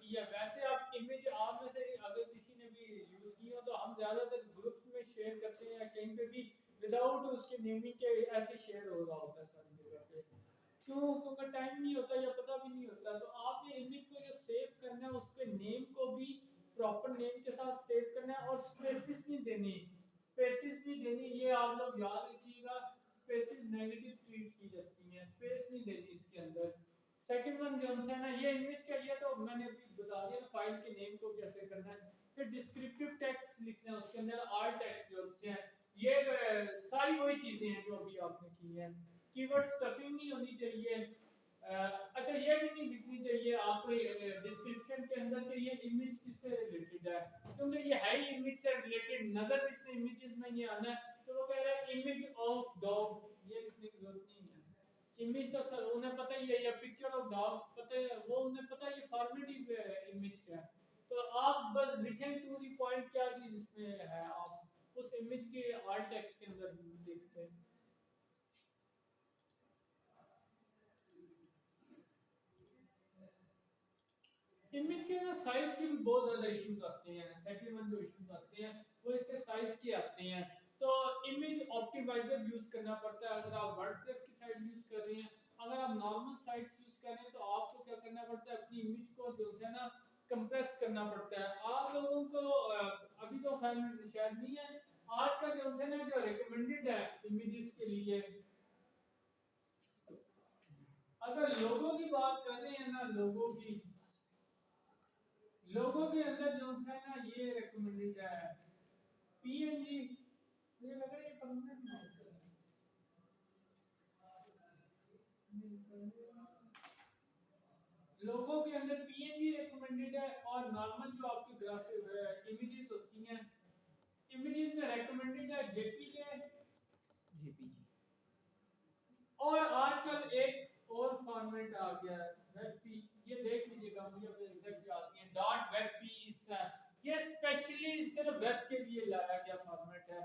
की है। वैसे आप इमेज आप में से अगर किसी ने भी यूज़ की हो तो हम ज़्यादातर ग्रुप्स में शेयर करते हैं या कहीं पे भी विदाउट उसके नेमिंग के ऐसे शेयर हो रहा होता है सारी जगह पे। क्यों? क्योंकि टाइम नहीं होता या पता भी नहीं होता। तो आपने इमेज को जो सेव करना है उसके नेम को भी प्रॉपर नेम के साथ सेव करना है और स्पेसिस नहीं देनी। स्पेसिस नहीं देनी, ये आप लोग याद रखिएगा। स्पेसिस नेगेटिव ट्रीट की जाती हैं, स्पेस नहीं देनी इसके अंदर। सेकंड वन जो है ना, ये इमेज का ये तो मैंने अभी बता दिया ना फाइल के नेम को कैसे करना है। फिर डिस्क्रिप्टिव टेक्स्ट लिखना है, उसके अंदर आल टेक्स्ट जो होते हैं ये सारी वही चीजें हैं जो अभी आपने की हैं। कीवर्ड स्टफिंग नहीं होनी चाहिए। अच्छा ये भी नहीं लिखनी चाहिए आपको डिस्क्रिप्शन के अंदर कि ये इमेज किससे रिलेटेड है, क्योंकि ये है ही इमेज से रिलेटेड, नजर इसमें इमेजेस में ये आना है। तो वो कह रहा है इमेज ऑफ डॉग, ये लिखने की जरूरत नहीं है। इमेज तो सर उन्हें पता ही है, या पिक्चर ऑफ डॉग पता है, वो उन्हें पता है ये फॉर्मेटिव इमेज क्या है। तो आप बस लिखें टू द पॉइंट क्या चीज इसमें है, आप उस इमेज के आर्ट टेक्स्ट के अंदर देखते हैं। इमेज के ना साइज के भी बहुत ज्यादा इश्यूज आते हैं। सेकंड वन जो इश्यूज आते हैं वो इसके साइज के आते हैं। तो इमेज ऑप्टिमाइजर यूज करना पड़ता है अगर आप वर्डप्रेस की साइट यूज कर रहे हैं। अगर आप नॉर्मल साइट्स यूज कर रहे हैं तो आपको क्या करना पड़ता है, अपनी इमेज को जो है ना कंप्रेस करना पड़ता है। आप लोगों को अभी तो खैर शायद नहीं है, आज का जो है ना जो रिकमेंडेड है इमेजेस के लिए, अगर लोगों की बात कर रहे हैं ना, लोगों के अंदर जो है ना ये रिकमेंडेड है पीएनजी। मुझे लग रहा है ये परमानेंट लोगों के अंदर पीएनजी रिकमेंडेड है। और नॉर्मल जो आपकी ग्राफिक इमेजेस होती हैं, इमेजेस में रिकमेंडेड है जेपीजे। जेपीजी। और आजकल एक और फॉर्मेट आ गया है वेब पी, ये देख लीजिएगा, मुझे अभी एग्जैक्ट याद नहीं है। डॉट वेब पी इस ये स्पेशली सिर्फ वेब के लिए लाया गया फॉर्मेट है।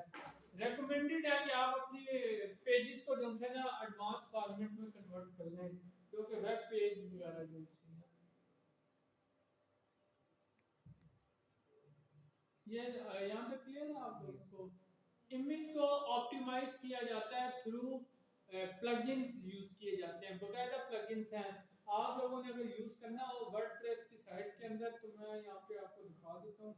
रेकमेंडेड है कि आप अपने पेजेस को जो है ना एडवांस फॉर्मेट में कन्वर्ट कर लें, क्योंकि वेब पेज वगैरह जो है ये यहाँ पे क्लियर है आप लोगों यस। को। इमेज को ऑप्टिमाइज किया जाता है थ्रू प्लगइन्स यूज किए जाते हैं, बकायदा प्लगइन्स हैं। आप लोगों ने अगर यूज करना हो वर्डप्रेस की साइट के अंदर तो मैं यहाँ पे आपको दिखा देता हूँ।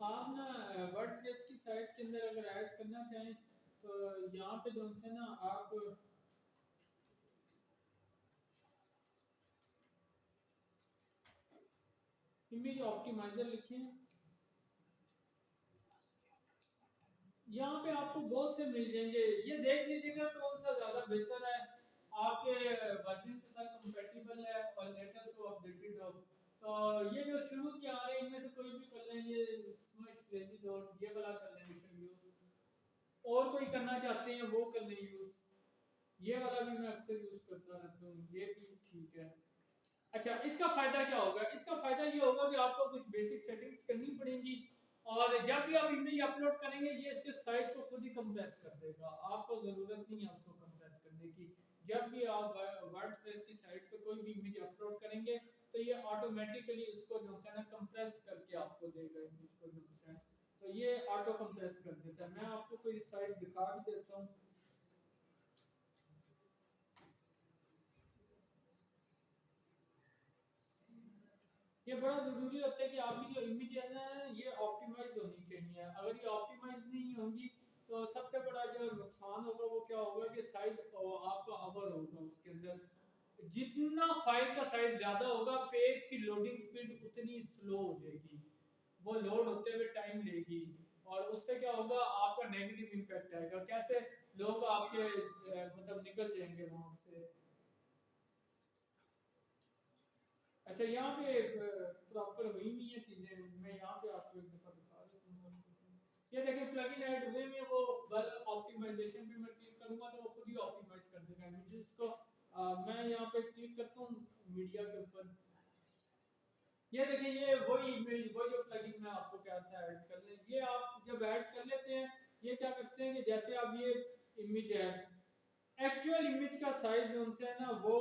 आप ना वर्डप्रेस की साइट के अंदर अगर ऐड करना चाहें तो यहाँ पे जो है ना आप इमेज ऑप्टिमाइजर लिखें। यहाँ पे आपको बहुत से मिल जाएंगे, ये देख लीजिएगा कौन सा ज्यादा बेहतर है, आपके वर्जन के साथ कंपैटिबल है और लेटेस्ट हो अपडेटेड हो। तो ये जो शुरू के आ रहे हैं इनमें से कोई भी कर लें, ये स्मश लेजी डॉट ये वाला कर लें यूज, और कोई करना चाहते हैं वो कर लें यूज। ये वाला भी मैं अक्सर यूज करता रहता हूँ, ये भी ठीक है। अच्छा इसका फायदा क्या होगा, इसका फायदा ये होगा कि आपको कुछ बेसिक सेटिंग्स करनी पड़ेंगी, और जब भी आप इमेज अपलोड करेंगे ये इसके साइज को खुद ही कंप्रेस कर देगा, आपको जरूरत नहीं है उसको कंप्रेस करने की। जब भी आप वर्डप्रेस की साइट पे कोई भी इमेज अपलोड करेंगे तो ये ऑटोमेटिकली उसको जो है ना कंप्रेस करके आपको देगा इमेज को जो है। तो ये ऑटो कंप्रेस कर देता है। मैं आपको कोई साइट दिखा भी देता हूँ। ये बड़ा ज़रूरी होता है कि आपकी जो इमेज है ना ये ऑप्टिमाइज होनी चाहिए। अगर ये ऑप्टिमाइज नहीं होंगी तो सबसे बड़ा जो नुकसान होगा वो क्या होगा कि साइज आपका अवर होगा उसके अंदर। जितना फाइल का साइज ज्यादा होगा पेज की लोडिंग स्पीड उतनी स्लो हो जाएगी, वो लोड होते हुए टाइम लेगी, और उससे क्या होगा आपका नेगेटिव इम्पैक्ट आएगा। कैसे लोग आपके मतलब निकल जाएंगे वहां से। अच्छा यहाँ पे प्रॉपर हुई नहीं है चीजें, मैं यहाँ पे आपको एक दफा दिखा देता हूँ। ये देखिए प्लगइन ऐड हुए में वो बल ऑप्टिमाइजेशन पे मैं क्लिक करूंगा तो वो खुद ही ऑप्टिमाइज कर देगा इमेजेस को। मैं यहाँ पे क्लिक करता हूँ मीडिया के ऊपर, ये देखिए ये वही इमेज वही जो प्लगइन मैं आपको क्या था ऐड कर ले। ये आप जब ऐड कर लेते हैं ये क्या करते हैं कि जैसे अब ये इमेज है, एक्चुअल इमेज का साइज जो उनसे है ना वो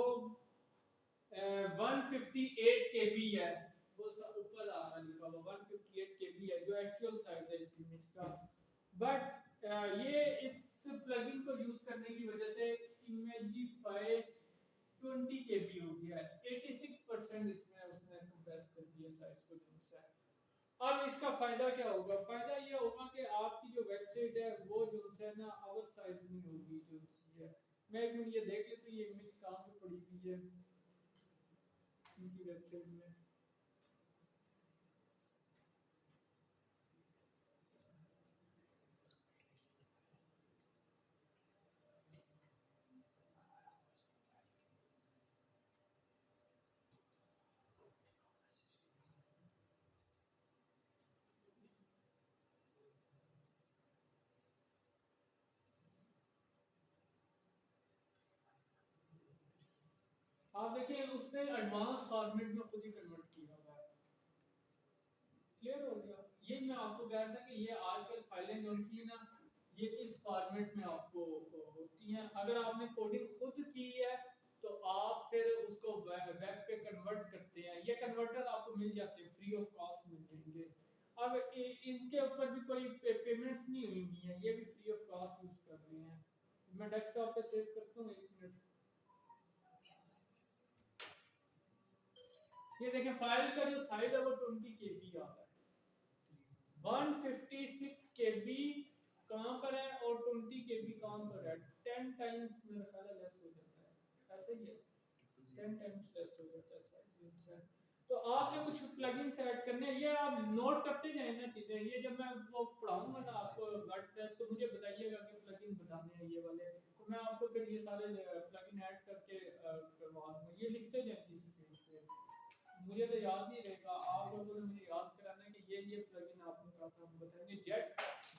158 केबी है, वो ऊपर आ रहा लिखा हुआ 158 केबी है जो एक्चुअल साइज है इस इमेज का। बट ये इस प्लगइन को यूज करने की वजह से इमेजिफाई 20 केबी हो गया है, 86% इसमें उसने कंप्रेस कर दिया साइज को जो है। अब इसका फायदा क्या होगा, फायदा ये होगा कि आपकी जो वेबसाइट है वो जो है ना ओवर साइज नहीं होगी जो है। मैं एक मिनट ये देख लेता हूं ये इमेज कहां पे पड़ी हुई है इनकी वेबसाइट में। आप देखिए उसने एडवांस फॉर्मेट में खुद ही कन्वर्ट किया हुआ है। क्लियर हो गया, ये मैं आपको कह रहा था कि ये आजकल फाइलें जो होती है ना ये इस फॉर्मेट में आपको होती हैं। अगर आपने कोडिंग खुद की है तो आप फिर उसको वेब पे कन्वर्ट करते हैं, ये कन्वर्टर आपको मिल जाते हैं फ्री ऑफ कॉस्ट मिल जाएंगे। अब इनके ऊपर भी कोई पेमेंट्स नहीं हुई है, ये भी फ्री ऑफ कॉस्ट यूज कर रहे हैं। मैं डेस्कटॉप पे सेव करता हूँ एक मिनट। ये देखें फाइल का जो साइज है वो 20 केबी आ रहा है, 156 केबी कहां पर है और 20 केबी कहां पर है, 10 टाइम्स मेरा ख्याल है लेस हो जाता है, ऐसे ही है 10 टाइम्स लेस हो जाता है साइज। तो आपने कुछ प्लगइन्स ऐड करने हैं, ये आप नोट करते जाएं ना चीजें, ये जब मैं वो पढ़ाऊंगा ना आपको वर्डप्रेस तो मुझे बताइएगा कि प्लगइन बताने हैं ये वाले, तो मैं आपको फिर ये सारे प्लगइन ऐड करके करवा दूंगा। ये लिखते जाएं किसी पेज पे, मुझे तो याद नहीं रहेगा, आप लोगों ने मुझे याद कराना है कि ये प्लगइन आपने कहा था हम बताएंगे। जेट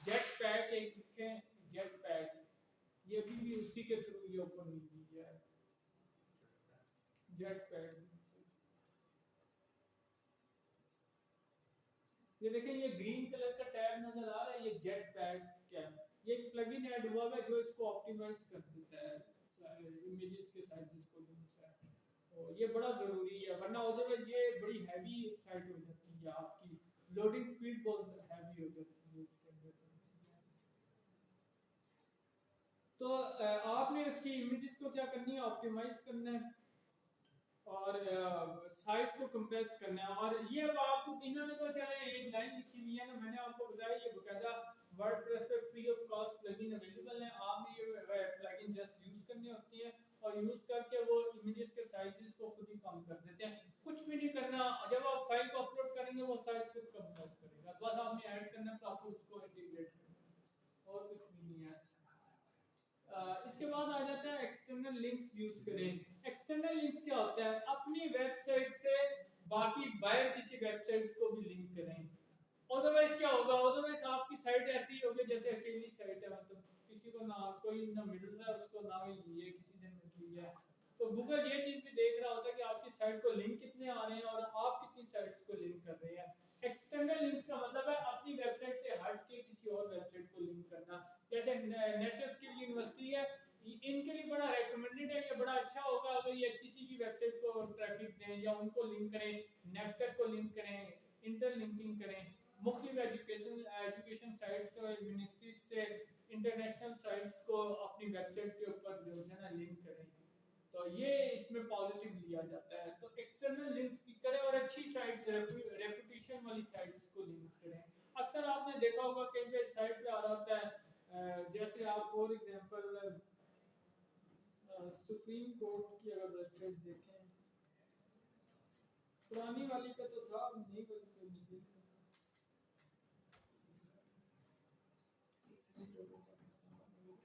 जेट पैक एक लिखें, जेट पैक, ये भी उसी के थ्रू ये ओपन हुई है जेट पैक। ये देखें ये ग्रीन कलर का टैब नजर आ रहा है, ये जेट पैक क्या है, ये एक प्लगइन ऐड हुआ है जो इसको ऑप्टिमाइज कर देता है इमेजेस के साइजेस को जो है। तो ये बड़ा जरूरी है वरना अदरवाइज ये बड़ी हैवी साइट हो जाती है, आपकी लोडिंग स्पीड बहुत हैवी हो जाती है इसके अंदर। तो आपने इसकी इमेजेस को क्या करनी है ऑप्टिमाइज करना है और साइज को कंप्रेस करना है। और ये अब आपको इन्होंने तो चले एक लाइन लिखी हुई है ना, मैंने आपको बताया ये बकायदा वर्डप्रेस पे free of cost plugin available है, आपने ये प्लगइन जस्ट यूज करनी होती है और यूज करके वो इमेजेस के साइजेस को खुद ही कम कर देते हैं, कुछ भी नहीं करना। जब आप फाइल को अपलोड करेंगे वो साइज खुद कंप्रेस करेगा, बस आपने ऐड करना है प्रॉपर उसको इंटीग्रेट करना और कुछ भी नहीं है। इसके बाद आ जाता है एक्सटर्नल लिंक्स यूज करें। एक्सटर्नल लिंक्स क्या होता है, अपनी वेबसाइट से बाकी बाहर किसी वेबसाइट को भी लिंक करें। अदरवाइज क्या होगा, अदरवाइज आपकी साइट ऐसी ही होगी जैसे अकेली साइट है, मतलब किसी को ना कोई ना मिल रहा है उसको ना ही ये किसी से मिल रही है। तो गूगल ये चीज भी देख रहा होता है कि आपकी साइट को लिंक कितने आ रहे हैं और आप कितनी साइट्स को लिंक कर रहे हैं। एक्सटर्नल लिंक्स का मतलब है अपनी वेबसाइट से हट के किसी और वेबसाइट को लिंक करना। जैसे नेशनल स्किल यूनिवर्सिटी है, इनके लिए बड़ा रेकमेंडेड है, ये बड़ा अच्छा होगा अगर ये एचईसी की वेबसाइट को ट्रैफिक दें या उनको लिंक करें, नेक्टर को लिंक करें, इंटरलिंकिंग करें, मुख्तलिफ एजुकेशन एजुकेशन साइट्स और मिनिस्ट्रीज से इंटरनेशनल साइट्स को अपनी वेबसाइट के ऊपर जो है ना लिंक करें। तो ये इसमें पॉजिटिव लिया जाता है। तो एक्सटर्नल लिंक्स की करें और अच्छी साइट्स रेपुटेशन वाली साइट्स को लिंक्स करें। अक्सर आपने देखा होगा कहीं पे साइट पे आ रहा होता है जैसे आप फॉर एग्जांपल सुप्रीम कोर्ट की अगर वेबसाइट देखें, पुरानी वाली का तो था, नई वाली का मुझे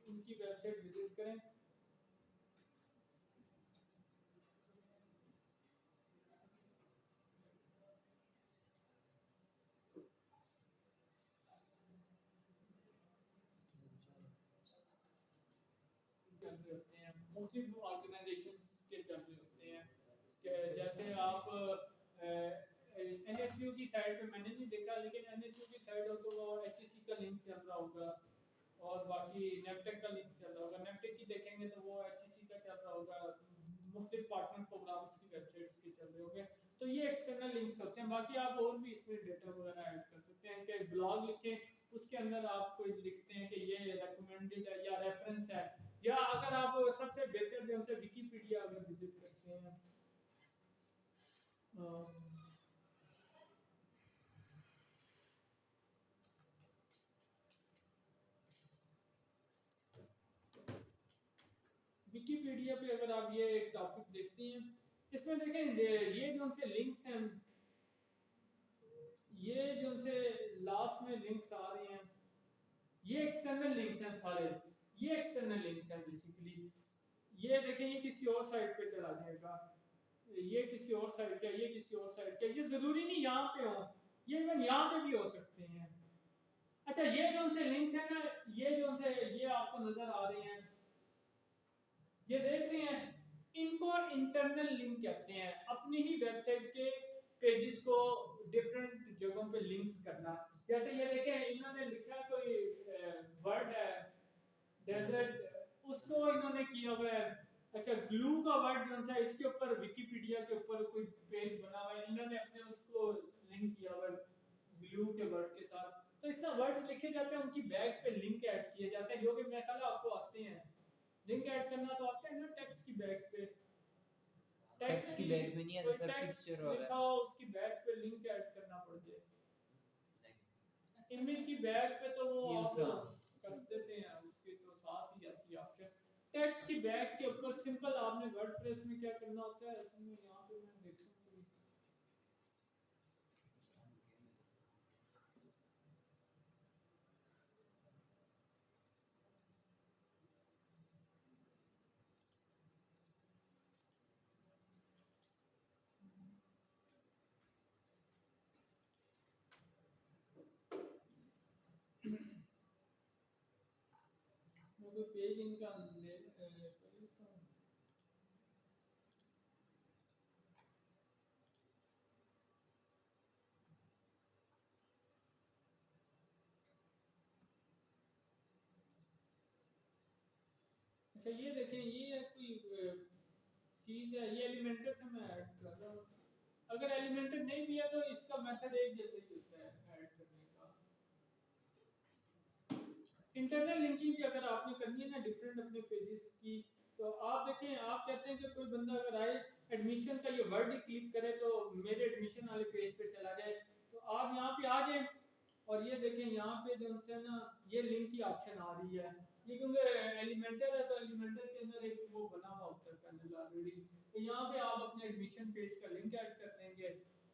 उनकी वेबसाइट विजिट करें। चल रहे होते हैं मुख्तलिफ ऑर्गेनाइजेशंस के चल रहे होते हैं कि जैसे आप एनएसयू की साइट पे मैंने नहीं देखा, लेकिन एनएसयू की साइट हो तो वो एचईसी का लिंक चल रहा होगा, और बाकी नेपटेक का लिंक चल रहा होगा। नेपटेक की देखेंगे तो वो एचईसी का चल रहा होगा, मुख्तलिफ पार्टनर प्रोग्राम्स की वेबसाइट्स के चल रहे होंगे। तो ये एक्सटर्नल लिंक्स होते हैं। बाकी आप और भी इसमें डेटा वगैरह ऐड कर सकते हैं कि ब्लॉग लिखें, उसके अंदर आप कोई लिखते हैं कि ये रेकमेंडेड है या रेफरेंस है, या अगर आप सबसे बेहतर जो है विकिपीडिया अगर विजिट करते हैं, विकिपीडिया पे अगर आप ये एक टॉपिक देखते हैं, इसमें देखें ये जो उनसे लिंक्स हैं, ये जो उनसे लास्ट में लिंक्स आ रहे हैं, ये एक्सटर्नल लिंक्स हैं सारे, ये एक्सटर्नल लिंक्स हैं बेसिकली। ये देखें ये किसी और साइट पे चला जाएगा, ये किसी और साइट का, ये किसी और साइट का, ये जरूरी नहीं यहाँ पे हो, ये इवन यहाँ पे भी हो सकते हैं। अच्छा ये जो उनसे लिंक्स हैं ना, ये जो उनसे ये आपको नजर आ रहे हैं, ये देख रहे हैं, इनको इंटरनल लिंक कहते हैं। अपनी ही वेबसाइट के पेजेस को डिफरेंट जगहों पे लिंक्स करना। जैसे ये देखें इन्होंने लिखा है कोई वर्ड है डेजर्ट, उसको इन्होंने किया हुआ है, अच्छा ग्लू का वर्ड जो है इसके ऊपर विकिपीडिया के ऊपर कोई पेज बना हुआ है, इन्होंने अपने उसको लिंक किया हुआ है ग्लू के वर्ड के साथ। तो इस तरह वर्ड्स लिखे जाते हैं, उनकी बैक पे लिंक ऐड किए जाते हैं, जो कि मेरे ख्याल आपको आते हैं। लिंक ऐड करना तो आते हैं ना टेक्स्ट की बैक पे, टेक्स्ट की बैक में नहीं है कोई सर, टेक्स्ट पिक्चर वाला लिखा हो उसकी बैक पे लिंक ऐड करना पड़ जाए। इमेज की बैक पे तो वो आप कर देते हैं, उसके तो साथ ही आती है ऑप्शन। टेक्स्ट की बैक के ऊपर सिंपल आपने वर्डप्रेस में क्या करना होता है, इसमें यहाँ पे मैं देखता हूँ मैं कोई पेज इनका ले कर लेता हूँ। अच्छा ये देखें, ये कोई चीज है, ये एलिमेंटर से मैं ऐड कर रहा हूँ। अगर एलिमेंटर नहीं भी है तो इसका मेथड एक जैसे ही होता है ऐड करने का। इंटरनल लिंकिंग अगर आपने करनी है ना डिफरेंट अपने पेजेस की, तो आप देखें, आप कहते हैं कि कोई बंदा अगर आए एडमिशन का ये वर्ड ही क्लिक करे तो मेरे एडमिशन वाले पेज पे चला जाए, तो आप यहाँ पे आ जाए और ये देखें यहाँ पे जो है ना ये लिंक की ऑप्शन आ रही है। ये क्योंकि एलिमेंटर है तो एलिमेंटर के अंदर एक वो बना हुआ होता है पैनल ऑलरेडी, तो यहाँ पे आप अपने एडमिशन पेज का लिंक ऐड कर देंगे,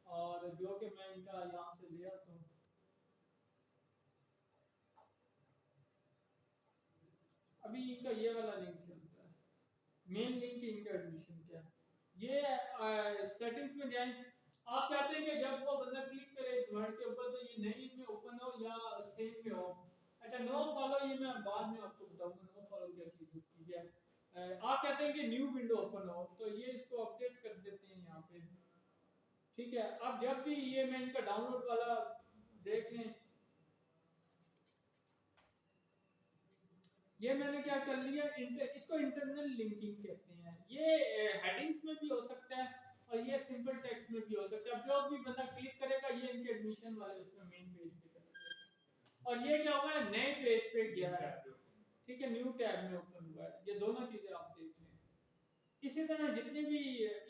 और जो कि मैं इनका यहाँ से ले आता हूँ। अभी इनका ये वाला लिंक चलता है, मेन लिंक इनका एडमिशन क्या है, ये सेटिंग्स में जाएं। आप चाहते हैं कि जब वो बंदा क्लिक करे इस वर्ड के ऊपर तो ये नई में ओपन हो या सेव में हो। अच्छा नो फॉलो ये मैं बाद में आपको बताऊंगा नो फॉलो क्या चीज होती है। आप कहते हैं कि न्यू विंडो ओपन हो, तो ये इसको अपडेट कर देते हैं यहाँ पे। ठीक है, अब जब भी ये मैं इनका डाउनलोड वाला देख लें, ये मैंने क्या कर लिया, इसको इंटरनल लिंकिंग कहते हैं। ये हेडिंग्स में भी हो सकता है और ये सिंपल टेक्स्ट में भी हो सकता है। जो भी बंदा क्लिक करेगा ये इनके एडमिशन वाले उसमें मेन पेज पे चला, और ये क्या हुआ है नए पेज पे गया है। ठीक है, न्यू टैब में ओपन हुआ है। ये दोनों चीजें आप देख लें। इसी तरह जितने भी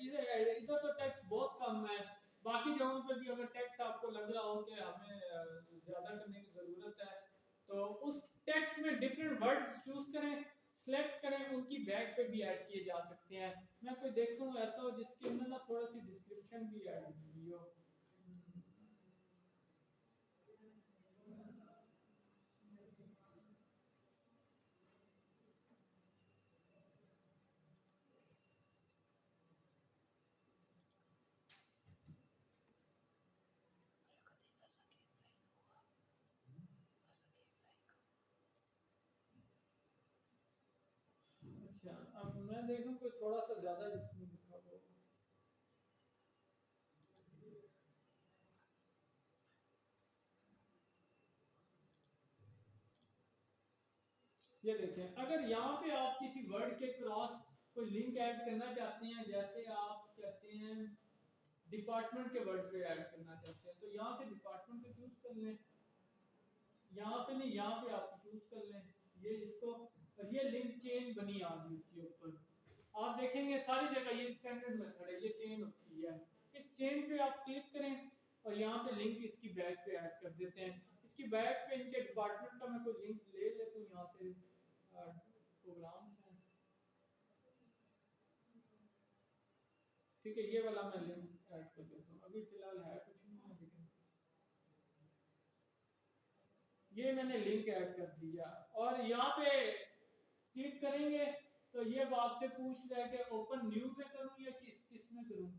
इधर तो टैक्स बहुत कम है, बाकी जगहों पे भी अगर टैक्स आपको लग रहा हो कि हमें ज्यादा करने की जरूरत है, तो उस टेक्स्ट में डिफरेंट वर्ड्स चूज करें, सेलेक्ट करें उनकी बैग पे भी ऐड किए जा सकते हैं। मैं कोई देखता हूँ ऐसा हो जिसके अंदर ना थोड़ा सी डिस्क्रिप्शन भी ऐड की हो। अच्छा, अब मैं देखूं कोई थोड़ा सा ज्यादा इसमें लिखा हो। ये देखें, अगर यहाँ पे आप किसी वर्ड के क्रॉस कोई लिंक ऐड करना चाहते हैं, जैसे आप कहते हैं डिपार्टमेंट के वर्ड पे ऐड करना चाहते हैं, तो यहाँ से डिपार्टमेंट को चूज कर लें। यहाँ पे नहीं, यहाँ पे आप चूज कर लें ये इसको, और ये लिंक चेन बनी आ गई उसके ऊपर। आप देखेंगे सारी जगह ये स्टैंडर्ड मेथड है, ये चेन होती है। इस चेन पे आप क्लिक करें और यहाँ पे लिंक इसकी बैग पे ऐड कर देते हैं। इसकी बैग पे इनके डिपार्टमेंट का मैं कोई लिंक ले लेता हूँ यहाँ से, प्रोग्राम से, ठीक है, ये वाला मैं लिंक ऐड कर देता हूँ। अभी फिलहाल है कुछ नहीं है, लेकिन ये मैंने लिंक ऐड कर दिया। और यहाँ पे क्लिक करेंगे तो ये आपसे पूछ रहा है कि ओपन न्यू में करूँ या किस में करूँ।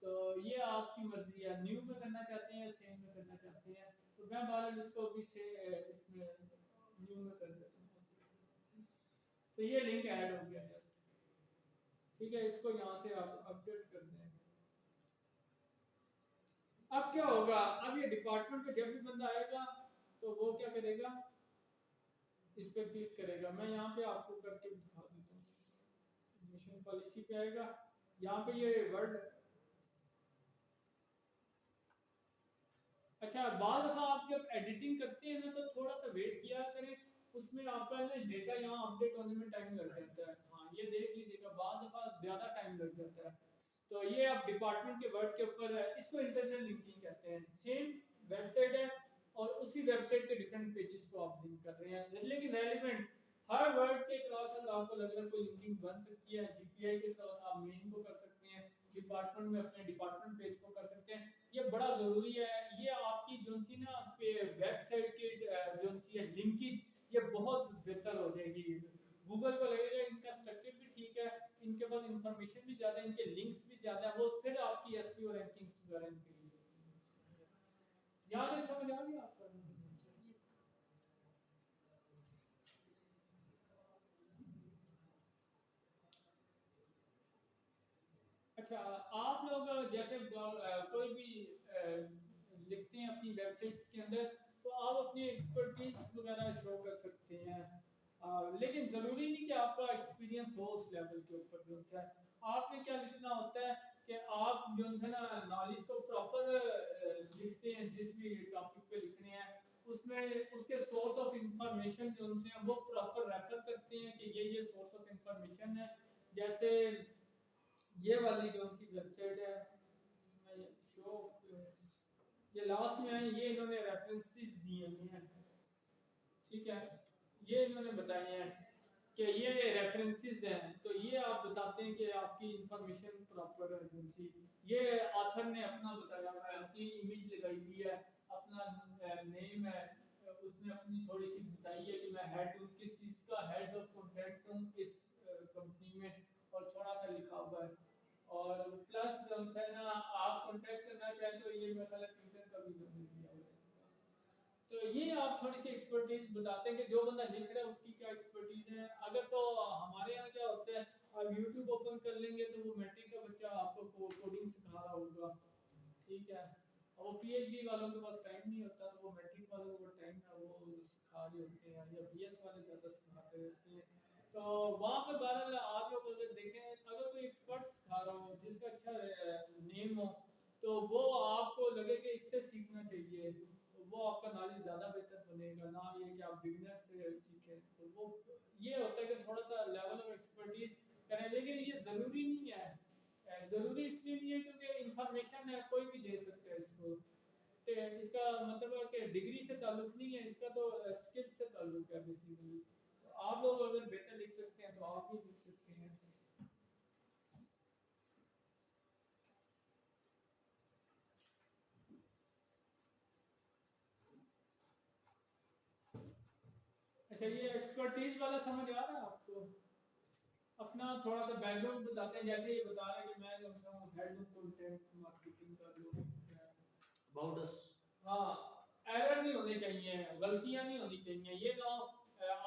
तो ये आपकी मर्जी है, न्यू में करना चाहते हैं या सेम में करना चाहते हैं। तो मैं बार इसको अभी से इसमें न्यू में कर देता हूँ। तो ये लिंक ऐड हो गया जस्ट, ठीक है। इसको यहाँ से आप अपडेट कर दें। अब क्या होगा, अब ये डिपार्टमेंट पे जब भी बंदा आएगा तो वो क्या करेगा, इस पे क्लिक करेगा। मैं यहाँ पे आपको करके दिखा देता हूँ। मिशन पॉलिसी पे आएगा, यहाँ पे ये वर्ड। अच्छा, बाद दफा आप जब एडिटिंग करते हैं ना तो थोड़ा सा वेट किया करें, उसमें आपका ना डेटा यहाँ अपडेट होने में टाइम लग जाता है। हाँ, ये देख लीजिएगा, बाद दफा ज्यादा टाइम लग जाता है। तो ये आप डिपार्टमेंट के वर्ड के ऊपर है, इसको इंटरनल लिंकिंग कहते हैं। सेम वेबसाइट है और उसी वेबसाइट के डिफरेंट पेजेस को आप लिंक कर रहे हैं, लेकिन रेलिवेंट हर वर्ड के क्रॉस अगर आपको लग रहा है कोई लिंकिंग बन सकती है, जीपीआई के क्रॉस आप मेन को कर सकते हैं, डिपार्टमेंट में अपने डिपार्टमेंट पेज को कर सकते हैं। ये बड़ा जरूरी है। ये आपकी जो सी ना वेबसाइट की जो सी है लिंकेज, ये बहुत बेहतर हो जाएगी। गूगल को लगेगा इनका स्ट्रक्चर भी ठीक है, इनके पास इंफॉर्मेशन भी ज्यादा है, इनके लिंक्स भी ज्यादा है, वो फिर आपकी एसईओ रैंकिंग्स वगैरह इंक्रीज होती है। याद है, समझ आ गया आपको? अच्छा, आप लोग जैसे कोई भी लिखते हैं अपनी वेबसाइट्स के अंदर, तो आप अपनी एक्सपर्टीज वगैरह शो कर सकते हैं। लेकिन ज़रूरी नहीं कि आपका एक्सपीरियंस हो उस लेवल के ऊपर। जो है आपने क्या लिखना होता है कि आप जो है ना नॉलेज को प्रॉपर लिखते हैं, जिस भी टॉपिक पे लिखने हैं उसमें उसके सोर्स ऑफ इंफॉर्मेशन जो उनसे वो प्रॉपर रेफर करते हैं कि ये सोर्स ऑफ इंफॉर्मेशन है। जैसे ये वाली जो सी वेबसाइट है, मैं शो, ये लास्ट में है, ये इन्होंने रेफरेंसेस दिए हैं, ठीक है। ये इन्होंने बताए हैं कि ये रेफरेंसेस हैं, तो ये आप बताते हैं कि आपकी इंफॉर्मेशन प्रॉपर है। जो सी ये ऑथर ने अपना बताया हुआ है, अपनी इमेज लगाई हुई है, अपना नेम है, उसने अपनी थोड़ी सी बताई है कि मैं हेड हूँ, किस चीज़ का हेड ऑफ कॉन्ट्रैक्ट हूँ इस कंपनी में, और थोड़ा सा लिखा हुआ है। और प्लस जो है ना आप कांटेक्ट करना चाहें तो ये मेरा ट्विटर का भी मैंने दिया हुआ है। तो ये आप थोड़ी सी एक्सपर्टीज बताते हैं कि जो बंदा लिख रहा है उसकी क्या एक्सपर्टीज है। अगर तो हमारे यहाँ क्या होता है, आप यूट्यूब ओपन कर लेंगे तो वो मैट्रिक का बच्चा आपको कोडिंग सिखा रहा होगा, ठीक है। और वो पीएचडी वालों के पास टाइम नहीं होता, तो वो मैट्रिक वालों को टाइम है, वो सिखा रहे होते हैं, या बीएस वाले ज़्यादा सिखाते रहते हैं। तो वहाँ पर बहरहाल आप लोग अगर देखें, अगर कोई एक्सपर्ट सिखा रहा हो जिसका अच्छा नेम हो, तो वो आपको लगे कि इससे सीखना चाहिए, तो वो आपका नॉलेज ज़्यादा बेहतर बनेगा, ना ये कि आप बिगनर से सीखें। तो वो ये होता है कि थोड़ा सा लेवल ऑफ एक्सपर्टीज करें, लेकिन ये ज़रूरी नहीं है। ज़रूरी इसलिए नहीं है क्योंकि इंफॉर्मेशन है, कोई भी दे सकता है इसको। तो इसका मतलब है कि डिग्री से ताल्लुक नहीं है इसका, तो स्किल से ताल्लुक है बेसिकली। आप लोग अगर बेहतर लिख सकते हैं तो आप भी लिख सकते हैं। अच्छा, ये एक्सपर्टीज वाला समझ आ रहा है आपको? अपना थोड़ा सा बैकग्राउंड बताते हैं, जैसे ये बता रहे हैं कि मैं जो हूँ हेड ऑफ कंटेंट मार्केटिंग का जो अबाउट अस। हाँ, एरर नहीं होने चाहिए, गलतियां नहीं होनी चाहिए। ये ना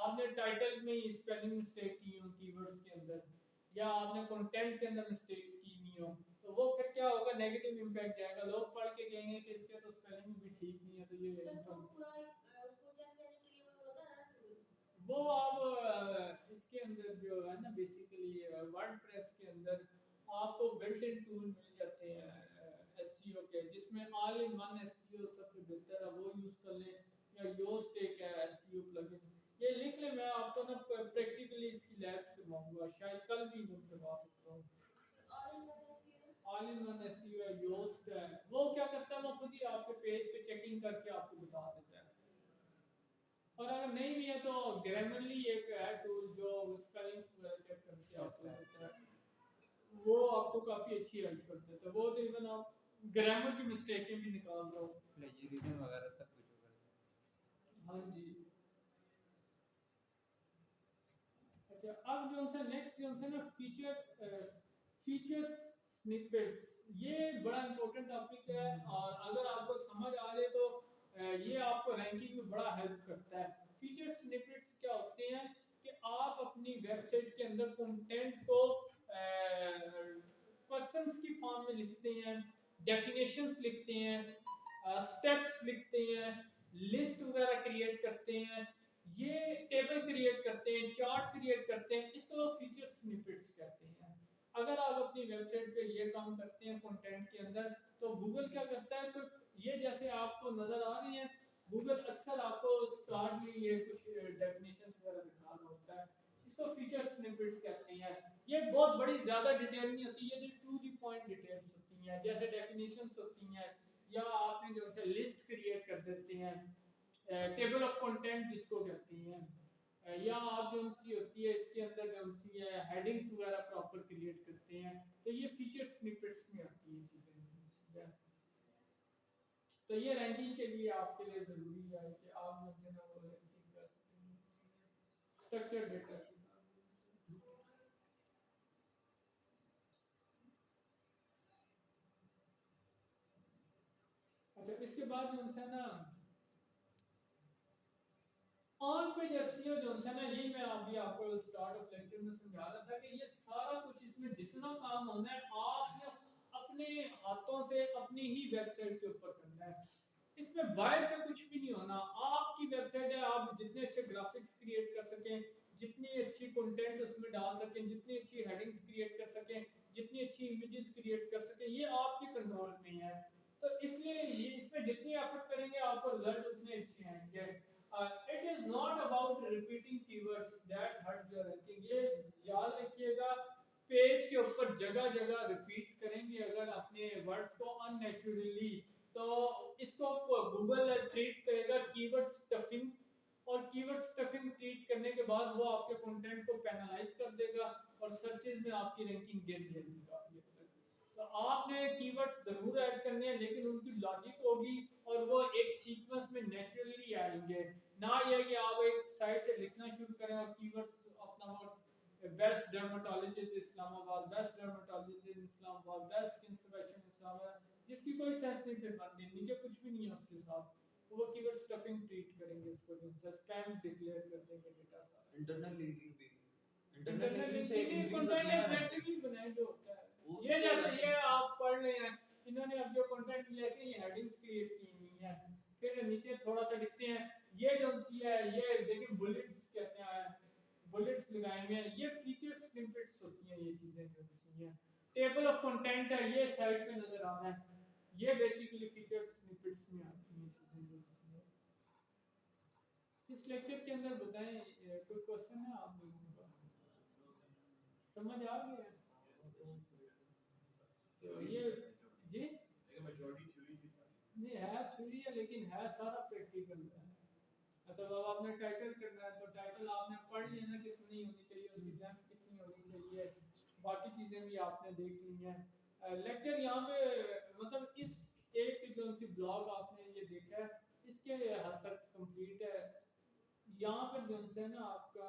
आपने टाइटल में ही स्पेलिंग मिस्टेक की हो कीवर्ड्स के अंदर, या आपने कंटेंट के अंदर मिस्टेक्स की नहीं हो, तो वो फिर क्या होगा, नेगेटिव इम्पैक्ट जाएगा। लोग पढ़ के कहेंगे कि इसके तो स्पेलिंग भी ठीक नहीं है, तो ये पूरा उसको चेक करने के लिए वो होता है ना टूल, वो आप इसके अंदर जो है ना बेसिकली वर्डप्रेस के अंदर आपको बिल्ट इन टूल मिल जाते हैं एसईओ के, जिसमें ऑल इन वन एसईओ सबसे बेहतर है, वो यूज कर लें, या योस्ट एक है एसईओ प्लगइन, ये लिख लें। मैं आपको ना प्रैक्टिकली इसकी लैब्स करवाऊंगा, शायद कल भी मैं करवा सकता हूँ। ऑल इन वन एसईओ है, योस्ट है, वो क्या करता है, वो खुद ही आपके पेज पे चेकिंग करके आपको बता देता है। और अगर नहीं भी है तो ग्रामरली एक है टूल जो स्पेलिंग्स वगैरह चेक करके आपको देता है, वो आपको काफी अच्छी हेल्प करता है। तो वो तो इवन आप ग्रामर की मिस्टेकें भी निकाल रहा हूँ, प्लेजरिज्म वगैरह सब कुछ होगा। हाँ जी। अच्छा, अब जो है नेक्स्ट जो है ना फीचर्स स्निपेट्स, ये बड़ा इंपॉर्टेंट टॉपिक है, और अगर आपको समझ आ जाए तो ये आपको रैंकिंग में बड़ा हेल्प करता है। फीचर्स स्निपेट्स क्या होते हैं कि आप अपनी वेबसाइट के अंदर कंटेंट को क्वेश्चंस की फॉर्म में लिखते हैं, डेफिनेशंस लिखते हैं, स्टेप्स लिखते हैं, लिस्ट वगैरह क्रिएट करते हैं, ये टेबल क्रिएट करते हैं, चार्ट क्रिएट करते हैं, इसको फीचर स्निपेट्स कहते हैं। अगर आप अपनी वेबसाइट पे ये काम करते हैं कंटेंट के अंदर, तो गूगल क्या करता है, तो ये जैसे आपको नजर आ रही है, गूगल अक्सर आपको स्टार्ट में ये कुछ डेफिनेशंस वगैरह दिखा रहा होता है, इसको फीचर स्निपेट्स कहते हैं। ये बहुत बड़ी ज्यादा डिटेल नहीं होती, ये टू द पॉइंट डिटेल्स होती हैं, जैसे डेफिनेशंस होती हैं, या आपने जो है लिस्ट क्रिएट कर देते हैं, टेबल ऑफ कंटेंट जिसको कहते हैं, या आप जो सी होती है इसके अंदर जो सी है हेडिंग्स वगैरह प्रॉपर क्रिएट करते हैं, तो ये फीचर स्निपेट्स में आती है चीजें। तो ये रैंकिंग के लिए आपके लिए जरूरी है कि आप जो है ना वो रैंकिंग कर सकें स्ट्रक्चर डेटा के साथ। अच्छा, इसके बाद जो है ना ऑन पेज एसईओ जो है ना, ये मैं अभी आपको स्टार्ट ऑफ लेक्चर में समझा रहा था कि ये सारा कुछ इसमें जितना काम होना है आपने अपने हाथों से अपनी ही वेबसाइट के ऊपर करना है, इसमें बाहर से कुछ भी नहीं होना। आपकी वेबसाइट है, आप जितने अच्छे ग्राफिक्स क्रिएट कर सकें, जितनी अच्छी कंटेंट उसमें डाल सकें, जितनी अच्छी हेडिंग्स क्रिएट कर सकें, जितनी अच्छी इमेजेस क्रिएट कर सकें, ये आपके कंट्रोल में है। तो इसलिए ये इसमें जितनी एफर्ट करेंगे आपको रिजल्ट उतने अच्छे आएंगे। It is not about repeating keywords that hurt your ranking, ये याद रखिएगा, पेज के ऊपर जगह जगह रिपीट करेंगे अगर अपने वर्ड्स को अननेचुरली, तो इसको गूगल ट्रीट करेगा कीवर्ड स्टफिंग, और कीवर्ड स्टफिंग ट्रीट करने के बाद वो आपके कंटेंट को पेनलाइज कर देगा, और सर्चेज में आपकी रैंकिंग गिर जाएगी काफी हद तक। तो आपने कीवर्ड्स जरूर ऐड करने हैं, लेकिन उनकी लॉजिक होगी और वो एक सीक्वेंस में नेचुरली आएंगे, ना ये कि आप एक साइड से लिखना शुरू करें और कीवर्ड्स अपना वो best dermatologist Islamabad, best dermatologist in Islamabad, best skin specialist Islamabad, जिसकी कोई सेंस नहीं फिर बनती, नीचे कुछ भी नहीं है उसके साथ, तो वो कीवर्ड स्टफिंग ट्रीट करेंगे, इसको जो स्पैम डिक्लेयर कर देंगे डेटा सारा। इंटरनल लिंकिंग भी, इंटरनल लिंकिंग से लिंकिंग इंक्रीज होती कंटेंट है ना, नेचुरली बनाए जो होता है, वो ये इससे जैसे ये अच्छा। आप पढ़ रहे हैं, इन्होंने अब जो कंटेंट लेके ये हेडिंग्स क्रिएट की हुई हैं, फिर नीचे थोड़ा सा लिखते हैं, ये जो सी है ये देखिए बुलेट्स कहते हैं, बुलेट्स लगाए हुए हैं, ये फीचर स्निपेट्स होती हैं, ये चीजें जो सी हैं। टेबल ऑफ कंटेंट है, ये साइड पे नजर आ रहा है, ये बेसिकली फीचर स्निपेट्स में आती हैं चीजें जो सी हैं। इस लेक्चर के अंदर बताएं कोई क्वेश्चन है आप लोगों का, समझ आ गया? तो ये जी मेजॉरिटी थ्योरी थी सारी। नहीं है थ्योरी है, लेकिन है सारा प्रैक्टिकल है। मतलब अब आपने टाइटल करना है तो टाइटल आपने पढ़ लिया ना कितनी होनी चाहिए, उसकी लेंथ कितनी होनी चाहिए, बाकी चीज़ें भी आपने देख ली हैं। लेक्चर यहाँ पे मतलब इस एक जो सी ब्लॉग आपने ये देखा है इसके हद तक कंप्लीट है। यहाँ पर जो है ना आपका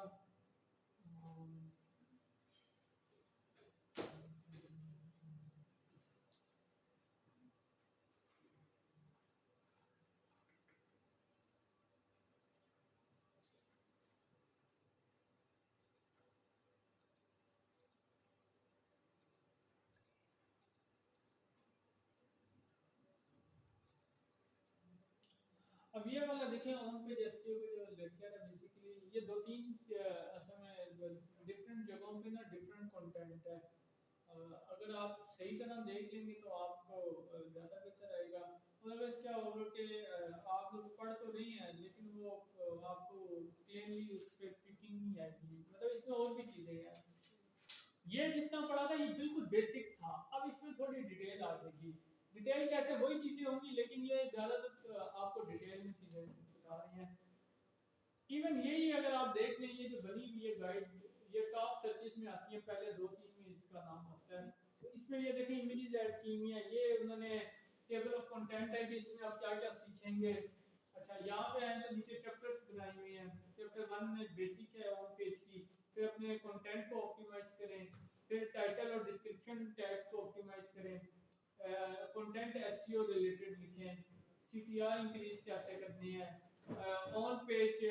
अब ये वाला देखें ऑन पेज एसईओ का जो लेक्चर है बेसिकली ये दो तीन असल में डिफरेंट जगहों पे ना डिफरेंट कंटेंट है। अगर आप सही तरह देख लेंगे तो आपको ज़्यादा बेहतर रहेगा। अदरवाइज क्या होगा कि आप लोग पढ़ तो रही हैं लेकिन वो आपको क्लियरली उस पर पिकिंग नहीं आएगी, मतलब इसमें और भी चीज़ें हैं। ये जितना पढ़ा था ये बिल्कुल बेसिक था, अब इसमें थोड़ी डिटेल आ जाएगी। डिटेल कैसे, वही चीज़ें होंगी लेकिन ये ज़्यादातर आपको डिटेल में चीज़ें बता रही हैं। इवन यही अगर आप देख लें ये जो बनी हुई है गाइड ये टॉप सर्चेस में आती है, पहले 2-3 में इसका नाम होता है। तो इसमें ये देखें इमेजेस ऐड की हुई हैं, ये उन्होंने टेबल ऑफ कंटेंट है कि इसमें आप क्या क्या सीखेंगे। अच्छा यहाँ पे आए तो नीचे चैप्टर्स बनाए हुए हैं। चैप्टर 1 में बेसिक है ऑन पेज की, फिर अपने कंटेंट को ऑप्टिमाइज करें, फिर टाइटल और डिस्क्रिप्शन टैग्स को ऑप्टिमाइज करें, कंटेंट एसईओ रिलेटेड लिखें, सीटीआर इंक्रीज कैसे करनी है, on page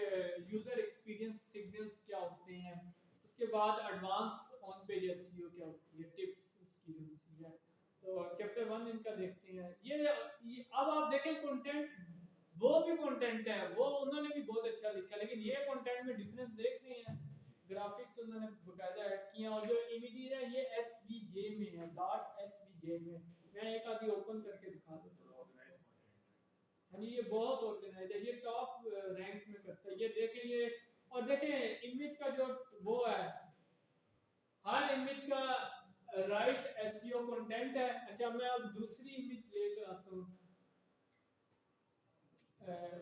user experience signals क्या होते हैं, उसके बाद एडवांस ऑन पेज एसईओ क्या होती है, टिप्स उसकी जो होती है। तो चैप्टर 1 इनका देखते हैं। ये अब आप देखें कंटेंट वो भी कंटेंट है, वो उन्होंने भी बहुत अच्छा लिखा, लेकिन ये कंटेंट में डिफरेंस देख रहे हैं। ग्राफिक्स उन्होंने बकायदा ऐड किए हैं और जो इमेजेस है ये एसवीजे में है, डॉट एसवीजे में। मैं एक आधी ओपन करके दिखा देता हूं। हाँ जी ये बहुत ऑर्गेनाइज है, ये टॉप रैंक में करता है। ये देखें ये, और देखें इमेज का जो वो है, हर इमेज का राइट एसईओ कंटेंट है। अच्छा मैं अब दूसरी इमेज लेकर आता हूँ,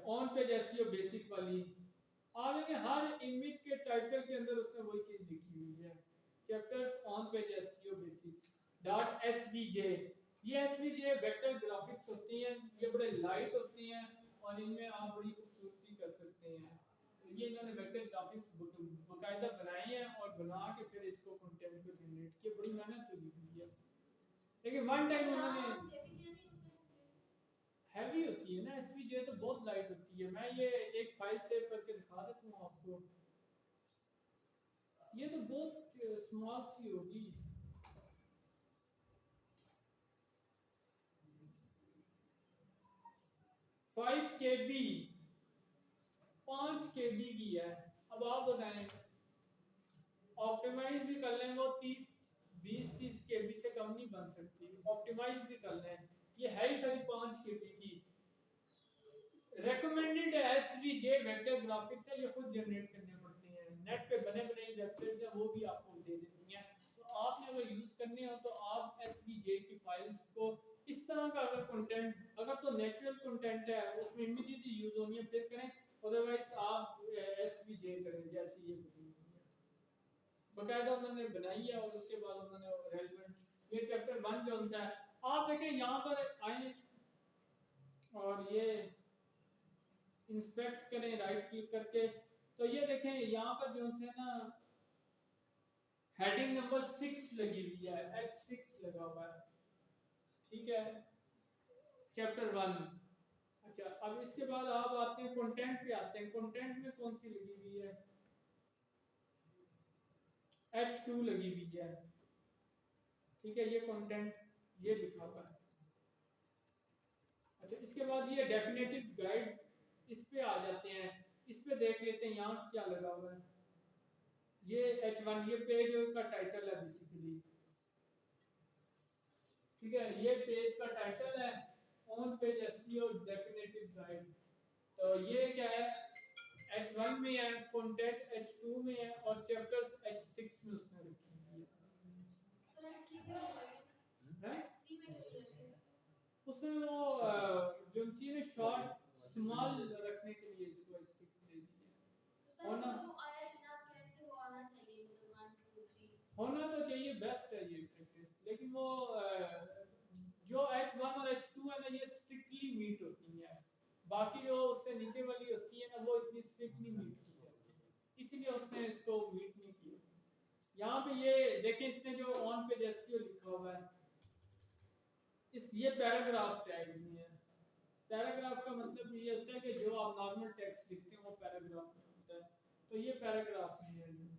ऑन पेज एसईओ बेसिक वाली। आप देखें हर इमेज के टाइटल के अंदर उसने वही चीज लिखी हुई है, chapters on page SEO basics dot SVJ. ये एसवीजे वेक्टर ग्राफिक्स होती हैं, ये बड़े लाइट होती हैं और इनमें आप बड़ी खूबसूरती कर सकते हैं। तो ये इन्होंने वेक्टर ग्राफिक्स बाकायदा बनाए हैं और बना के फिर इसको कंटेंट को जनरेट किया, बड़ी मेहनत लगी हुई है। लेकिन वन टाइम उन्होंने हैवी होती है ना एसवीजे तो बहुत लाइट होती है। मैं ये एक फाइल सेव करके दिखा देता हूँ आपको, ये तो बहुत स्मॉल सी होगी। 5 KB 5 KB की है। अब आप बताएं ऑप्टिमाइज भी कर लें वो 20-30 KB से कम नहीं बन सकती, ऑप्टिमाइज भी कर लें। ये है ही सारी 5 KB की। रेकमेंडेड एसवीजे वेक्टर ग्राफिक्स है, ये खुद जनरेट करने पड़ते हैं, नेट पे बने बनाई वेबसाइट्स हैं वो भी आपको दे देती हैं। तो आपने अगर यूज करने हो तो आप एसवीजे की फाइल्स को इस तरह का अगर कंटेंट, अगर तो नेचुरल कंटेंट है उसमें इमेजेस ही यूज होनी है फिर करें, अदरवाइज आप एसवीजे करें जैसे ये बकायदा उन्होंने बनाई है। और उसके बाद उन्होंने रेलेवेंट ये चैप्टर 1 जो होता है आप देखें यहाँ पर आए और ये इंस्पेक्ट करें राइट क्लिक करके, तो ये देखें यहाँ पर जो है ना हेडिंग नंबर 6 लगी हुई है, H6 लगा हुआ है, ठीक है, चैप्टर 1। अच्छा अब इसके बाद आप आते हैं कंटेंट पे, आते हैं कंटेंट में कौन सी लगी हुई है, H2 लगी हुई है, ठीक है, ये कंटेंट ये लिखा हुआ है। अच्छा इसके बाद ये डेफिनेटिव गाइड, इस पे आ जाते हैं, इस पे देख लेते हैं यहाँ क्या लगा हुआ है। ये H1 ये पेज का टाइटल है बेसिकली, ठीक है, ये पेज का टाइटल है on page SEO definitive guide. तो ये क्या है H1 में है, कंटेंट H2 में है और चैप्टर्स H6 में उसने रखी हुई है। उसमें वो जो सी ने शॉर्ट स्मॉल रखने के लिए इसको H6 दे होना होना तो चाहिए, बेस्ट है ये प्रैक्टिस, लेकिन वो जो H1 और H2 है ना, ये स्ट्रिक्टली मीट होती है, बाकी जो उससे नीचे वाली होती है ना, वो इतनी स्ट्रिक्ट नहीं मीट की जाती, इसलिए उसने इसको मीट नहीं किया। यहाँ पे ये देखिए, इसने जो ऑन पेज एसईओ लिखा हुआ है, इस ये पैराग्राफ टैग नहीं है। पैराग्राफ का मतलब ये होता है कि जो आप नॉर्मल टेक्स्ट लिखते हैं वो पैराग्राफ में होता है, तो ये पैराग्राफ नहीं है।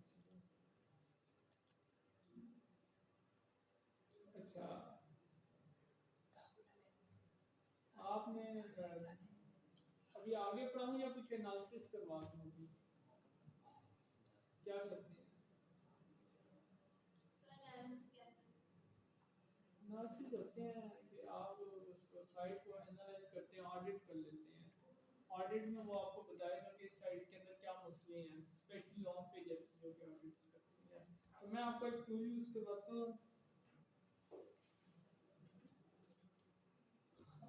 अच्छा, आपने अभी आगे पढ़ाऊं या कुछ एनालिसिस करवा दूं? अभी क्या करते हैं? एनालिसिस होते हैं कि आप उसको साइट को एनालाइज करते हैं, ऑडिट कर लेते हैं। ऑडिट में वो आपको बताएगा कि इस साइट के अंदर क्या मसले हैं, स्पेशली ऑन पेज एसईओ के ऑडिट्स करते हैं। तो मैं आपको एक टूल यूज करवाता हूं।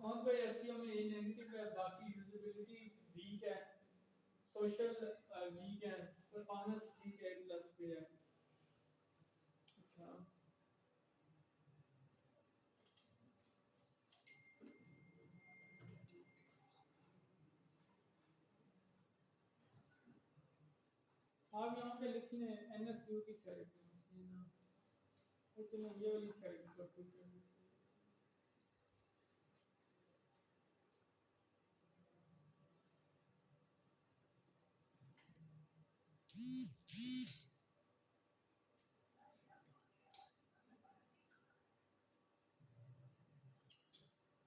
ऑन पेज एसईओ में ये नेगेटिव है, बाकी यूजेबिलिटी वीक है, सोशल वीक है, परफॉर्मेंस ठीक है, प्लस पे है। अच्छा, आप यहाँ पे लिख लें एनएसयू की साइट में, तो चलो ये वाली साइट पर क्लिक कर लेते हैं।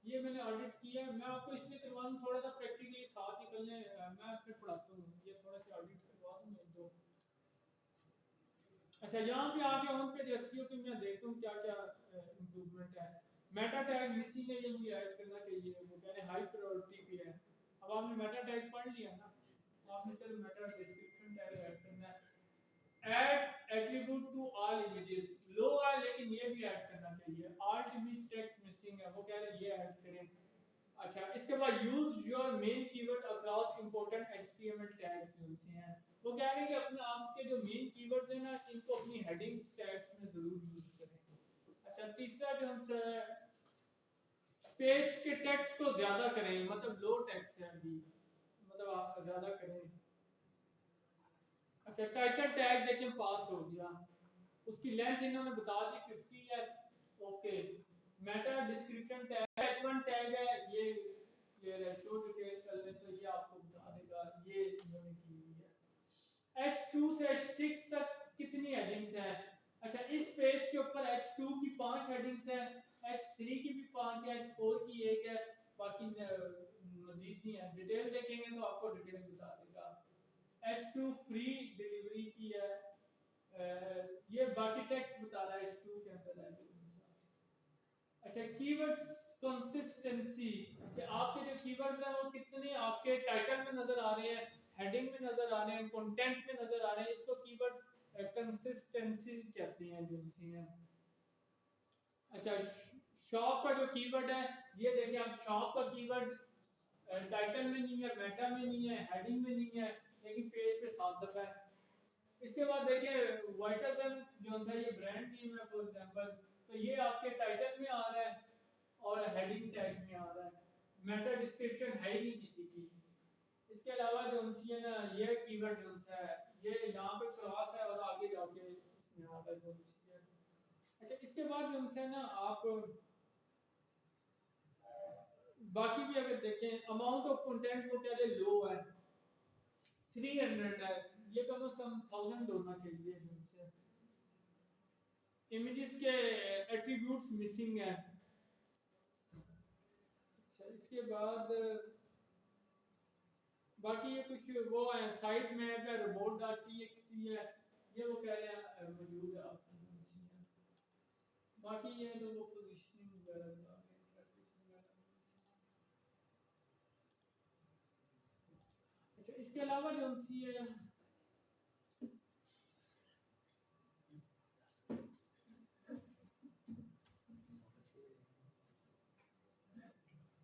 ये मैंने ऑडिट किया, मैं आपको इसलिए करवा दूं, थोड़ा सा प्रैक्टिकली साथ ही कर लें, मैं फिर पढ़ाता हूँ, ये थोड़ा सा ऑडिट करवा दूं एक दो। अच्छा, यहाँ पे आके ऑन पेज एसईओ पे मैं देखता हूँ क्या क्या इंप्रूवमेंट है। मेटा टैग मिसिंग है, ये मुझे ऐड करना चाहिए, वो कह रहे हाई प्रायोरिटी पे है। अब आपने मेटा टैग पढ़ लिया ना, आपने सिर्फ मेटा डिस्क्रिप्शन टैग ऐड करना है। Add attribute to all images, लो है लेकिन ये भी ऐड करना चाहिए। ऑल्ट इमेज टेक्स्ट मिसिंग है, वो कह रहे हैं ये ऐड करें। अच्छा, इसके बाद use your main keyword across important HTML tags use हैं, वो कह रहे हैं कि अपने आपके जो मेन कीवर्ड्स हैं ना, इनको अपनी हेडिंग्स टैग्स में जरूर यूज करें। अच्छा, तीसरा जो हम पेज के टेक्स्ट को ज्यादा करें, मतलब लो टेक्स्ट है अभी, मतलब आप ज्यादा करें। अच्छा, टाइटल टैग देखिए पास हो गया, उसकी लेंथ इन्होंने बता दी 50 है, okay. Meta description tag H1 tag है, ये क्लियर है, शो डिटेल कर ले तो ये आपको बता देगा, ये इन्होंने की हुई है। H2 से H6 तक कितनी हेडिंग्स हैं? अच्छा, इस पेज के ऊपर H2 की 5 हेडिंग्स हैं, H3 की भी 5 है, H4 की 1 है, बाकी मजीद नहीं है। डिटेल देखेंगे तो आपको डिटेल बता देगा। H2 फ्री डिलीवरी की है, ये बाकी टेक्स्ट बता रहा है H2 के अंदर है। अच्छा, कीवर्ड्स कंसिस्टेंसी, कि आपके जो कीवर्ड्स हैं वो कितने आपके टाइटल में नजर आ रहे हैं, हेडिंग में नजर आ रहे हैं, कंटेंट में नजर आ रहे हैं, इसको कीवर्ड कंसिस्टेंसी कहते हैं जो हैं। अच्छा, शॉप का जो कीवर्ड है, ये देखिए आप, शॉप का कीवर्ड टाइटल में नहीं है, मेटा में नहीं है, हेडिंग में नहीं है, लेकिन पेज पे 7 दफा है। इसके बाद देखिए वाइटासन जो है, ये ब्रांड नेम है फॉर एग्जांपल, तो ये आपके टाइटल में आ रहा है और हेडिंग टैग में आ रहा है, मेटा डिस्क्रिप्शन है ही नहीं किसी की। इसके अलावा जो है ना, ये कीवर्ड जो है, ये यहाँ पे क्रॉस है और आगे जाके इसमें आ रहा है जो है। अच्छा, इसके बाद जो है ना, आप बाकी भी अगर देखें, अमाउंट ऑफ कंटेंट वो कह रहे लो है, 300 है, ये कम से कम 1000 होना चाहिए इनसे। इमेजेस के एट्रीब्यूट्स मिसिंग है। अच्छा, इसके बाद बाकी ये कुछ वो है, साइट मैप है, robot.txt है, ये वो कह रहे हैं मौजूद है आपकी। बाकी ये तो वो पोजीशनिंग वगैरह बता रहे हैं, ट्रैफिक्स वगैरह। अच्छा, इसके अलावा जो सी है,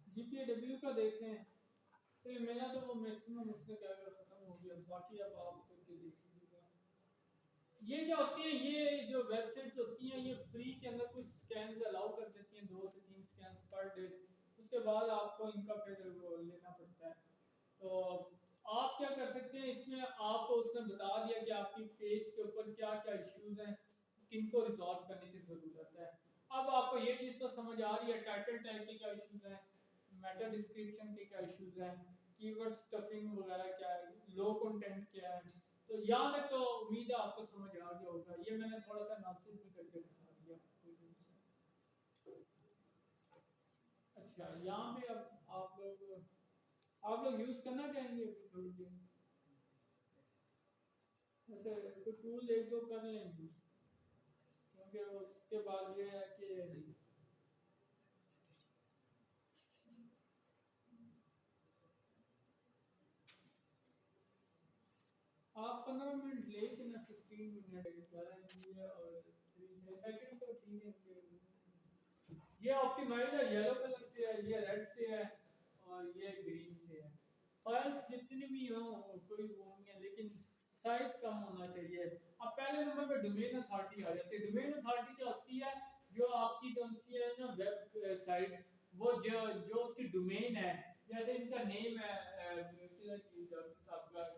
GPAW का देखें, चलिए मेरा तो वो मैक्सिमम उसने क्या क्या खत्म हो गया, बाकी अब आप करके देख लीजिएगा। ये क्या होती है, ये जो वेबसाइट्स होती हैं ये फ्री के अंदर कुछ स्कैन्स अलाउ कर देती हैं, 2 से 3 स्कैन्स पर डे, उसके बाद आपको इनका फिर वो लेना पड़ता है। तो आप क्या कर सकते हैं इसमें, आपको उसने बता दिया कि आपकी पेज के ऊपर क्या क्या इश्यूज हैं, किनको रिजॉल्व करने की ज़रूरत है। अब आपको ये चीज़ तो समझ आ रही है टाइटल टैग के क्या इश्यूज हैं, मेटा डिस्क्रिप्शन के क्या इश्यूज हैं, कीवर्ड स्टफिंग वगैरह क्या है, लो कंटेंट क्या है। तो यहाँ तक तो उम्मीद है आपको समझ आ गया होगा, ये मैंने थोड़ा सा एनालिसिस भी करके बता दिया आपको। अच्छा यहाँ पे अब आप लोग यूज़ करना चाहेंगे अभी थोड़ी देर, वैसे कोई टूल एक दो कर लें यूज़, क्योंकि उसके बाद ये है कि आप 15 मिनट ले के ना, 15 मिनट 11 MB है और 3 सेकंड तो ठीक है। ये ऑप्टिमाइज है, येलो कलर से है, ये रेड से है और ये ग्रीन से है। फाइल्स जितनी भी हो कोई वो नहीं है, लेकिन साइज कम होना चाहिए। अब पहले नंबर पे डोमेन अथॉरिटी आ जाती है। डोमेन अथॉरिटी क्या होती है, जो आपकी कौन सी है ना वेब साइट, वो जो जो उसकी डोमेन है, जैसे इनका नेम है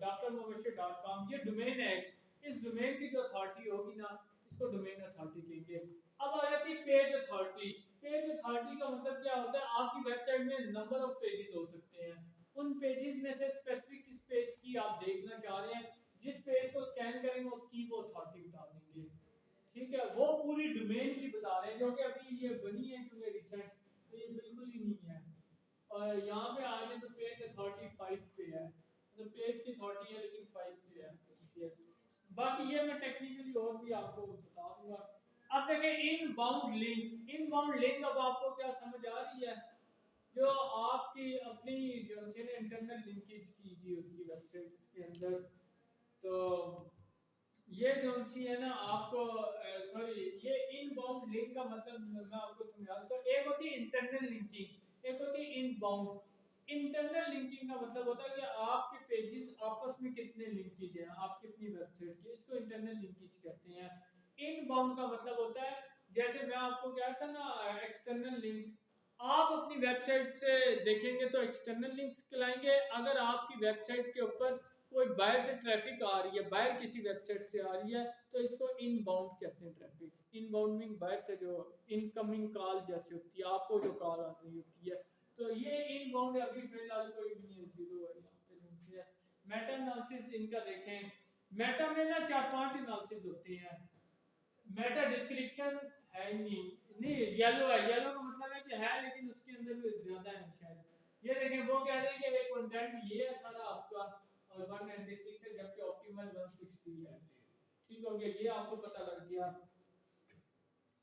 drmubassir.com, ये डोमेन है। इस डोमेन की जो अथॉरिटी होगी ना, इसको डोमेन अथॉरिटी कहेंगे। अब आ जाती है पेज अथॉरिटी। पेज अथॉरिटी का मतलब क्या होता है, आपकी वेबसाइट में नंबर ऑफ पेजेस हो सकते हैं, उन पेजेस में से स्पेसिफिक किस पेज की आप देखना चाह रहे हैं, जिस पेज को स्कैन करेंगे उसकी वो अथॉरिटी बता देंगे। ठीक है, वो पूरी डोमेन की बता रहे हैं, क्योंकि अभी ये बनी है क्योंकि रिसेंट, तो ये बिल्कुल ही नहीं है। और यहाँ पे आ गए तो पेज अथॉरिटी 5 पे है, तो पेज की अथॉरिटी है लेकिन 5 पे है। बाकी ये मैं टेक्निकली और भी आपको बता दूंगा। अब देखें इनबाउंड लिंक, इनबाउंड लिंक अब आपको क्या समझ आ रही है, जो आपकी अपनी जो है इंटरनल लिंकेज की गई होती है वेबसाइट्स के अंदर। तो ये जो सी है ना आपको, सॉरी, ये इनबाउंड लिंक का मतलब मैं आपको समझा दूं। तो एक होती है इंटरनल लिंकिंग, एक होती है इनबाउंड। इंटरनल लिंकिंग का मतलब होता है कि आपके पेजेस आपस में कितने लिंकेज हैं आपकी अपनी वेबसाइट के, इसको इंटरनल लिंकेज कहते हैं। इनबाउंड का मतलब होता है, जैसे मैं आपको कहा था ना एक्सटर्नल लिंक्स, आप अपनी वेबसाइट से देखेंगे तो एक्सटर्नल लिंक्स कहलाएंगे। अगर आपकी वेबसाइट के ऊपर कोई बाहर से ट्रैफिक आ रही है, बाहर किसी वेबसाइट से आ रही है, तो इसको इनबाउंड कहते हैं ट्रैफिक। इनबाउंड मीन बाहर से जो इनकमिंग कॉल जैसे होती है, आपको जो कॉल आ रही होती है, तो ये इनबाउंड है। अभी फिलहाल कोई भी नहीं है, जीरो है यहाँ पे नीचे है। मेटा एनालिसिस इनका देखें, मेटा में ना 4-5 एनालिसिस होते हैं। मेटा डिस्क्रिप्शन है ही नहीं, नहीं येलो है, येलो का मतलब है कि है लेकिन उसके अंदर भी ज्यादा है शायद। ये देखें, वो कह रहे हैं कि एक कंटेंट ये है सारा आपका और 196 है, जबकि ऑप्टिमल 160 है। ठीक हो गया, ये आपको पता लग गया।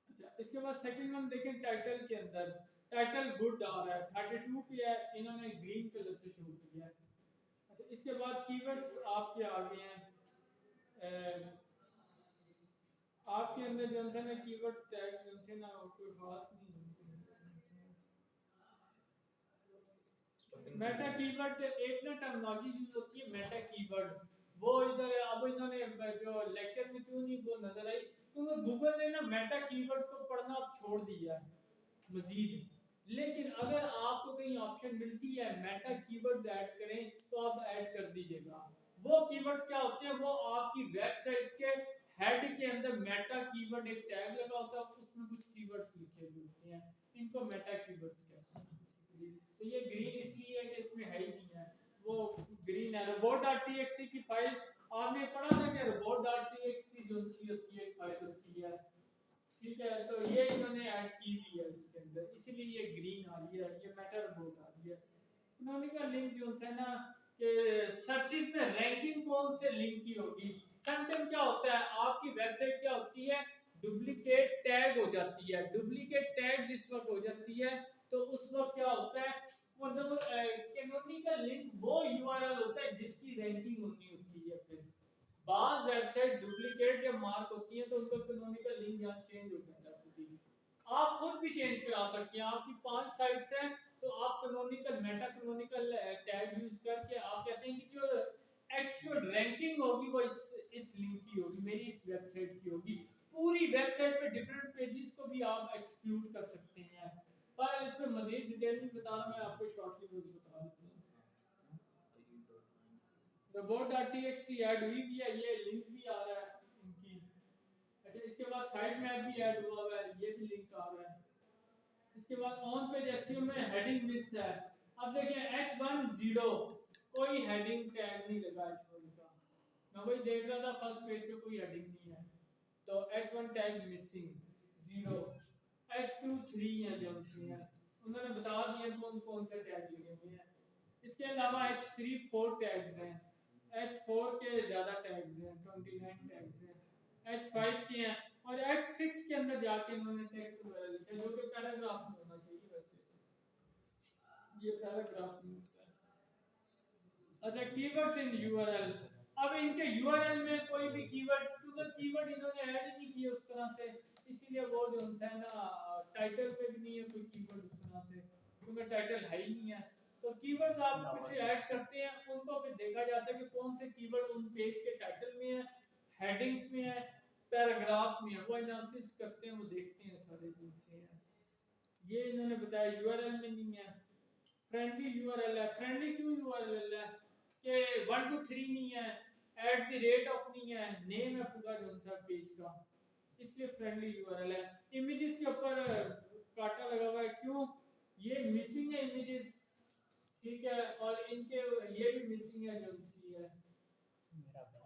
अच्छा, इसके बाद सेकंड वन देखें, टाइटल के अंदर टाइटल गुड आ रहा है, 32 पे है, इन्होंने ग्रीन कलर से शो किया है। अच्छा, इसके बाद कीवर्ड्स आपके आ गए हैं। आपके अंदर जो है ना कीवर्ड टैग जो है ना कोई खास नहीं है। मेटा कीवर्ड एक ना टर्मिनोलॉजी यूज होती है मेटा कीवर्ड, वो इधर अब इन्होंने जो लेक्चर में क्यों नहीं वो नजर आई, क्योंकि गूगल ने ना मेटा कीवर्ड को पढ़ना अब छोड़ दिया है मजीद। लेकिन अगर आपको कहीं ऑप्शन मिलती है मेटा कीवर्ड्स ऐड करें, तो आप ऐड कर दीजिएगा। वो कीवर्ड्स क्या होते हैं, वो आपकी वेबसाइट के हेड के अंदर मेटा कीवर्ड एक टैग लगा होता है, उसमें कुछ कीवर्ड्स लिखे हुए होते हैं, इनको मेटा कीवर्ड्स कहते हैं। तो ये ग्रीन इसलिए है कि इसमें है ही नहीं है, वो ग्रीन है। robot.txt की फाइल आपने पढ़ा था कि robot.txt जो सी होती है एक फाइल होती है, ठीक है, तो ये इन्होंने ऐड की हुई है उसके अंदर, इसीलिए ये ग्रीन आ रही है, ये मेटा रोबोट आ रही है। उन्होंने कहा लिंक जो है ना कि सर्चेज में रैंकिंग कौन से लिंक की होगी। समटाइम क्या होता है, आपकी वेबसाइट क्या होती है, डुप्लीकेट टैग हो जाती है। डुप्लीकेट टैग जिस वक्त हो जाती है, तो उस वक्त क्या होता है, मतलब कैनोनिकल लिंक वो यूआरएल होता है जिसकी रैंकिंग होनी होती है। फिर बाज वेबसाइट डुप्लीकेट जब मार्क होती है तो उनका कैनोनिकल लिंक यहाँ चेंज हो जाता है खुद। आप खुद भी चेंज करा सकते हैं, आपकी 5 साइट्स हैं तो आप canonical Meta canonical tag use जो रैंकिंग होगी वो इस लिंक की होगी, मेरी इस वेबसाइट की होगी। पूरी वेबसाइट पे डिफरेंट पेजेस को भी आप एक्सक्लूड कर सकते हैं, पर इसमें मजीद डिटेल में बताना मैं आपको शॉर्टली बता देता हूँ। robot.txt ऐड हुई भी है, ये लिंक भी आ रहा है इनकी। अच्छा, इसके बाद साइट मैप भी ऐड हुआ हुआ है, ये भी लिंक आ रहा है। इसके बाद ऑन पेज एसईओ में हेडिंग मिस है। अब देखिए H10 कोई हेडिंग टैग नहीं लगा H1 का, मैं वही देख रहा था फर्स्ट पेज पे कोई हेडिंग नहीं है, तो H1 टैग मिसिंग 0। H2 3 है जो है, उन्होंने बता दिया कौन कौन से टैग लगे हुए हैं। इसके अलावा H3 4 टैग्स हैं, H4 के ज़्यादा टैग्स हैं, 29 टैग्स हैं, H5 के हैं, और H6 के अंदर जाके इन्होंने टैग्स वगैरह लिखे जो कि पैराग्राफ में होना चाहिए। वैसे ये पैराग्राफ में होता है। अच्छा, कीवर्ड्स इन यूआरएल। अब इनके यूआरएल में कोई भी कीवर्ड, क्योंकि कीवर्ड इन्होंने ऐड ही नहीं किए उस तरह से, इसीलिए वो जो है ना टाइटल पे भी नहीं है कोई कीवर्ड उस तरह से, क्योंकि टाइटल है ही नहीं है। तो कीवर्ड्स आप कुछ ऐड करते हैं, उनको फिर देखा जाता है कि कौन से कीवर्ड उन पेज के टाइटल में है, हेडिंग्स में है, पैराग्राफ में है, वो एनालिसिस करते हैं, वो देखते हैं सारे चीजें हैं। ये इन्होंने बताया यूआरएल में नहीं है। फ्रेंडली यूआरएल है, फ्रेंडली क्यों यूआरएल है कि 1 2 3 नहीं है, @ नहीं है, नेम है पूरा जो सा पेज का, इसलिए फ्रेंडली यूआरएल है। इमेजेस के ऊपर कांटा लगा हुआ है, क्यों? ये मिसिंग है इमेजेस, ठीक है, और इनके ये भी मिसिंग है जो सी है,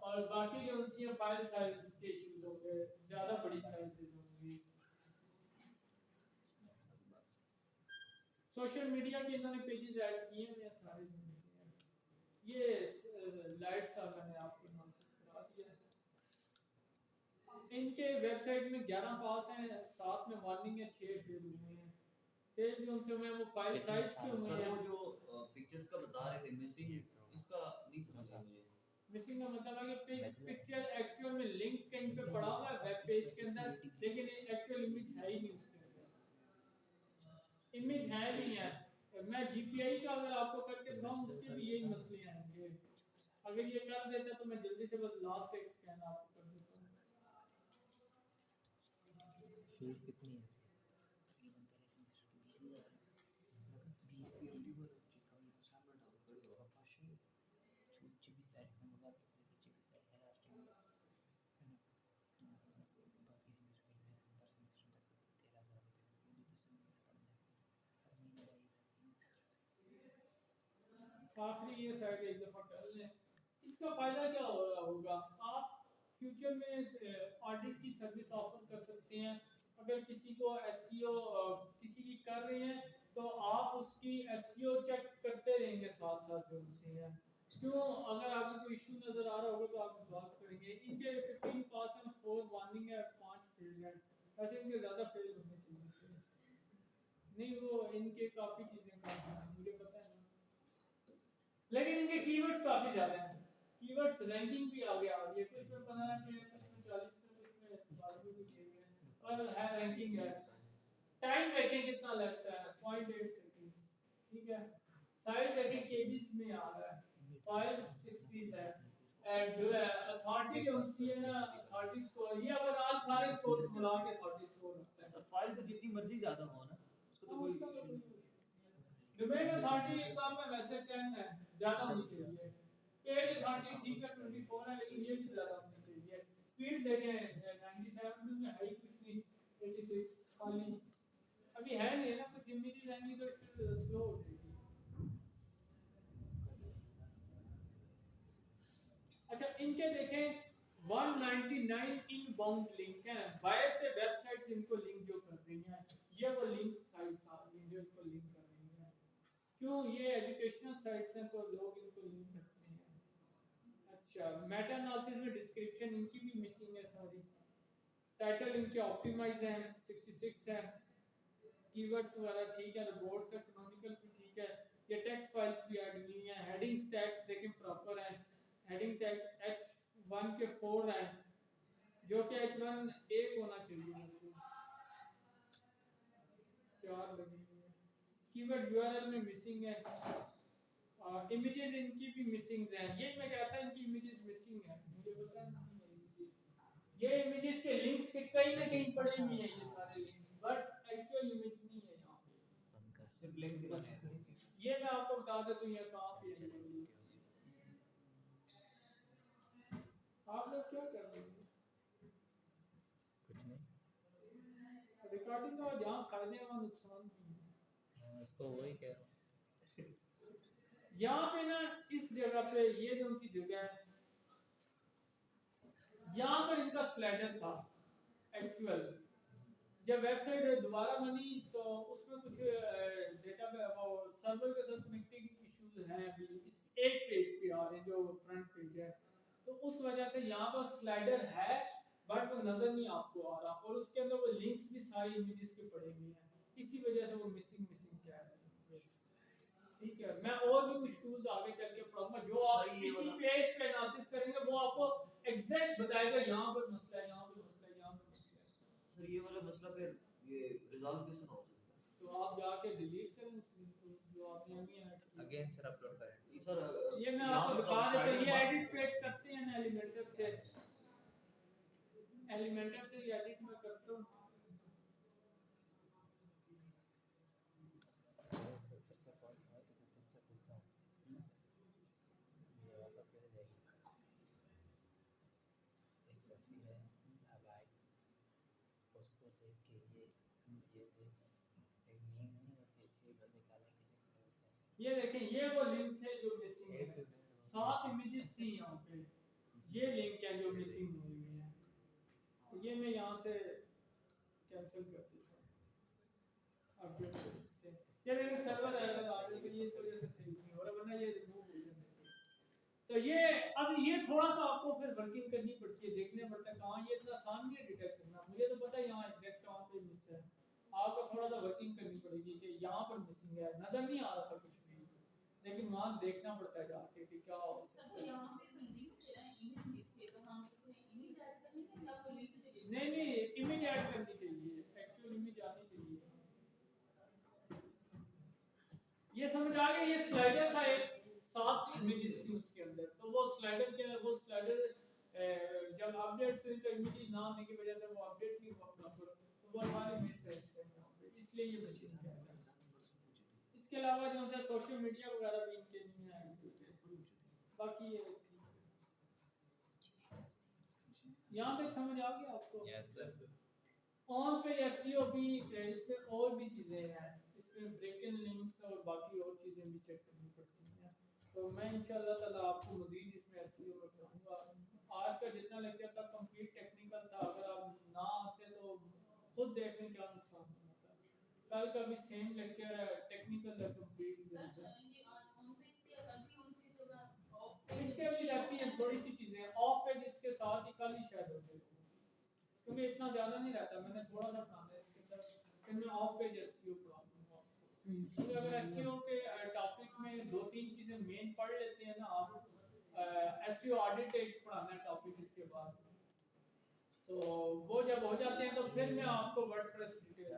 और बाकी जो सी है फाइल साइज के इश्यूज हो गए, ज्यादा बड़ी साइजेस होंगी। सोशल मीडिया के इन्होंने पेजेस ऐड किए हैं सारे, ये लाइट्स आ मैंने आपको एनालिसिस करा दिया है। इनके वेबसाइट में 11 पास हैं, 7 में वार्निंग है, 6 फेल हुए हैं। फेल जो उनसे मैं वो फाइल साइज पे हुए सर हैं। वो जो पिक्चर्स का बता रहे थे मिसिंग, इसका नहीं समझ आया मुझे। मिसिंग का मतलब है कि पिक्चर एक्चुअल में लिंक कहीं पे पड़ा हुआ है वेब पेज के अंदर, लेकिन एक्चुअल इमेज है ही नहीं उसके अंदर, इमेज है नहीं है। मैं जीपीआई का अगर आपको करके दिखाऊं उसके भी यही मसले आएंगे। अगर ये कर देता तो मैं जल्दी से बस लास्ट एक स्कैन आपको कर देता हूं। फीस कितनी है? आखिरी ये साइड एक दफा कर लें। इसका फायदा क्या हो रहा होगा, आप फ्यूचर में ऑडिट की सर्विस ऑफर कर सकते हैं। अगर किसी को एसईओ किसी की कर रहे हैं तो आप उसकी एसईओ चेक करते रहेंगे साथ साथ जो उनसे है, क्यों? अगर आपको कोई इशू नजर आ रहा होगा तो आप सॉल्व करेंगे। इनके 15 पास हैं, 4 वार्निंग है, 5 फेल है, वैसे इनके ज़्यादा फेल होने चाहिए नहीं, वो इनके काफ़ी चीज़ें काम हैं मुझे पता है ना, लेकिन इनके कीवर्ड्स काफ़ी ज़्यादा हैं। कीवर्ड्स रैंकिंग भी आ गया, ये कुछ में 15 के, कुछ में 40 के, कुछ में 12 भी दिए गए हैं, पर है रैंकिंग है। टाइम देखें कितना लेस है, 0.8 सेकंड्स, ठीक है। साइज देखें केबीज में आ रहा है, 560 है। एंड जो है अथॉरिटी जो सी है ना, अथॉरिटी स्कोर, ये अगर आज सारे स्कोर्स मिला के अथॉरिटी स्कोर होता है। सर फाइल तो जितनी मर्जी ज्यादा हो ना, उसको तो कोई इशू नहीं। डोमेन अथॉरिटी का मैं वैसे 10 है, ज्यादा होनी चाहिए। पेज अथॉरिटी ठीक है 24 है, लेकिन ये भी ज्यादा होनी चाहिए। स्पीड देखें 97 में है ही कुछ नहीं, 86 खाली अभी है नहीं ना, कुछ इमेजेस आएंगी तो स्लो हो जाएगी। अच्छा, इनके देखें 199 इनबाउंड लिंक है, बाहर से वेबसाइट्स इनको लिंक जो कर रही हैं, ये वो लिंक साइट्स आ रही हैं जो इनको लिंक कर रही हैं। क्यों? ये एजुकेशनल साइट्स हैं तो लोग इनको लिंक करते हैं। अच्छा, मेटा एनालिसिस में डिस्क्रिप्शन इनकी भी मिसिंग है सारी, टाइटल इनके ऑप्टिमाइज हैं, 66 है, कीवर्ड्स वगैरह ठीक है, रिपोर्ट्स है, कैनोनिकल भी ठीक है, ये टेक्स्ट फाइल्स भी ऐड हुई हैं, हेडिंग्स टैग्स देखें प्रॉपर है, हेडिंग टैग H1 के 4 है, जो कि H1 1 होना चाहिए, वैसे 4 लगी हुई है। कीवर्ड यूआरएल में मिसिंग है, इमेजेस इनकी भी मिसिंग हैं, ये मैं कहता इनकी इमेजेस मिसिंग है, मुझे पता नहीं है ये इमेजेस के लिंक्स के कहीं ना कहीं पड़े हुए हैं ये सारे लिंक्स, बट एक्चुअल इमेज नहीं है यहाँ पे। सिर्फ लिंक दिखाने हैं। ये मैं आपको बता देता हूँ ये कहाँ पे है ये link। आप लोग क्या कर रहे हैं? कुछ नहीं। रिकॉर्डिंग का जहाँ फायदे हैं वहाँ नुकसान भी है। हाँ, उसको वही कह रहा हूँ। यहाँ पे ना इस जगह पे ये जो सी जगह है, यहाँ पर इनका स्लाइडर था एक्चुअल। जब वेबसाइट दोबारा बनी तो उसमें कुछ डेटा वो सर्वर के साथ कनेक्टिंग इश्यूज हैं अभी इस एक पेज पे आ रहे हैं जो फ्रंट पेज है, तो उस वजह से यहाँ पर स्लाइडर है बट वो नजर नहीं आपको आ रहा, और उसके अंदर वो लिंक्स भी सारी इमेजेस के पड़े हुए हैं, इसी वजह से वो मिसिंग क्या है। ठीक है, मैं और भी कुछ टूल्स आगे चल के पढ़ाऊंगा जो आप सर, ये इसी वाला- पेज पे एनालिसिस करेंगे, वो आपको एग्जैक्ट बताएगा यहाँ पर मसला है, यहाँ पर मसला है, यहाँ पर मसला है। सर ये वाला मसला फिर ये रिजॉल्व किस तरह हो सकता है? तो आप जाके डिलीट करें उस लिंक को जो आपने अभी ऐड किया। अगेन सर अपलोड करें। ये सर ये मैं यहाँ आपको पे बता देता हूँ, ये स्लाइडर एडिट पेज करते हैं ना एलिमेंटर से ये एडिट में करता हूँ। सर फिर से कॉल हुआ तो तुझसे पूछता हूँ ये वापस कैसे जाएगी। एक बच्ची है अब आई, उसको देख के ये देख एक नींद नहीं होती अच्छी बात निकालने के चक्कर होता है। ये देखें ये वो लिंक थे जो मिसिंग है, 7 इमेजेस थी यहाँ पे, ये लिंक है जो मिसिंग हुई हुई है, तो ये मैं यहाँ से कैंसिल कर देता हूँ, अपडेट कर देते हैं। ये देखिए सर्वर एरर आ रही है, ये इस वजह से सेव नहीं हो रहा, वरना ये रिमूव हो जाता। तो ये अब ये थोड़ा सा आपको फिर वर्किंग करनी पड़ती है, देखना पड़ता है कहाँ, ये इतना आसान नहीं है डिटेक्ट करना, मुझे तो पता है यहाँ एग्जैक्ट कहाँ पे मिस है, आपको थोड़ा सा वर्किंग करनी पड़ेगी कि यहाँ पर मिसिंग है, नजर नहीं आ रहा था कुछ भी, लेकिन वहाँ देखना पड़ता है जाके कि क्या हो सकता है। नहीं इमेज ऐड करनी चाहिए, एक्चुअल इमेज आनी चाहिए। ये समझ आ गया, ये स्लाइडर था एक, 7 इमेजेस थी उसके अंदर, तो वो स्लाइडर जब अपडेट हुई तो इमेज ना आने की वजह से वो अपडेट नहीं हुआ प्रॉपर, तो वो सारे मिस है यहाँ पे, इसलिए ये मशीन है। इसके अलावा जो है सोशल मीडिया वगैरह भी इनके नहीं है, बाकी ये यहाँ पे समझ आ गया आपको? Yes sir. ऑन पे एसईओ भी, इसमें और भी चीजें हैं, इसमें ब्रेक इन लिंक्स और बाकी और चीजें भी चेक करनी पड़ती हैं, तो मैं इंशाल्लाह ताला आपको मजीद इसमें एसईओ में पढ़ाऊंगा। आज का जितना लेक्चर था कंप्लीट टेक्निकल था, अगर आप ना आते तो खुद देख लें क्या नुकसान होता है। कल का भी सेम लेक्चर है, टेक्निकल है कंप्लीट, इसके भी रहती है थोड़ी सी चीजें ऑफ पेज, इसके साथ ही कल ही शायद होते हैं, क्योंकि इतना ज्यादा नहीं रहता, मैंने थोड़ा सा पढ़ाना है इसके अंदर, फिर मैं ऑफ पेज एसईओ पढ़ाऊंगा आपको। तो अगर एसईओ के टॉपिक में 2-3 चीजें मेन पढ़ लेते हैं ना आप, एसईओ ऑडिट एक पढ़ाना है टॉपिक इसके बाद, तो वो जब हो जाते हैं तो फिर मैं आपको वर्डप्रेस डिटेल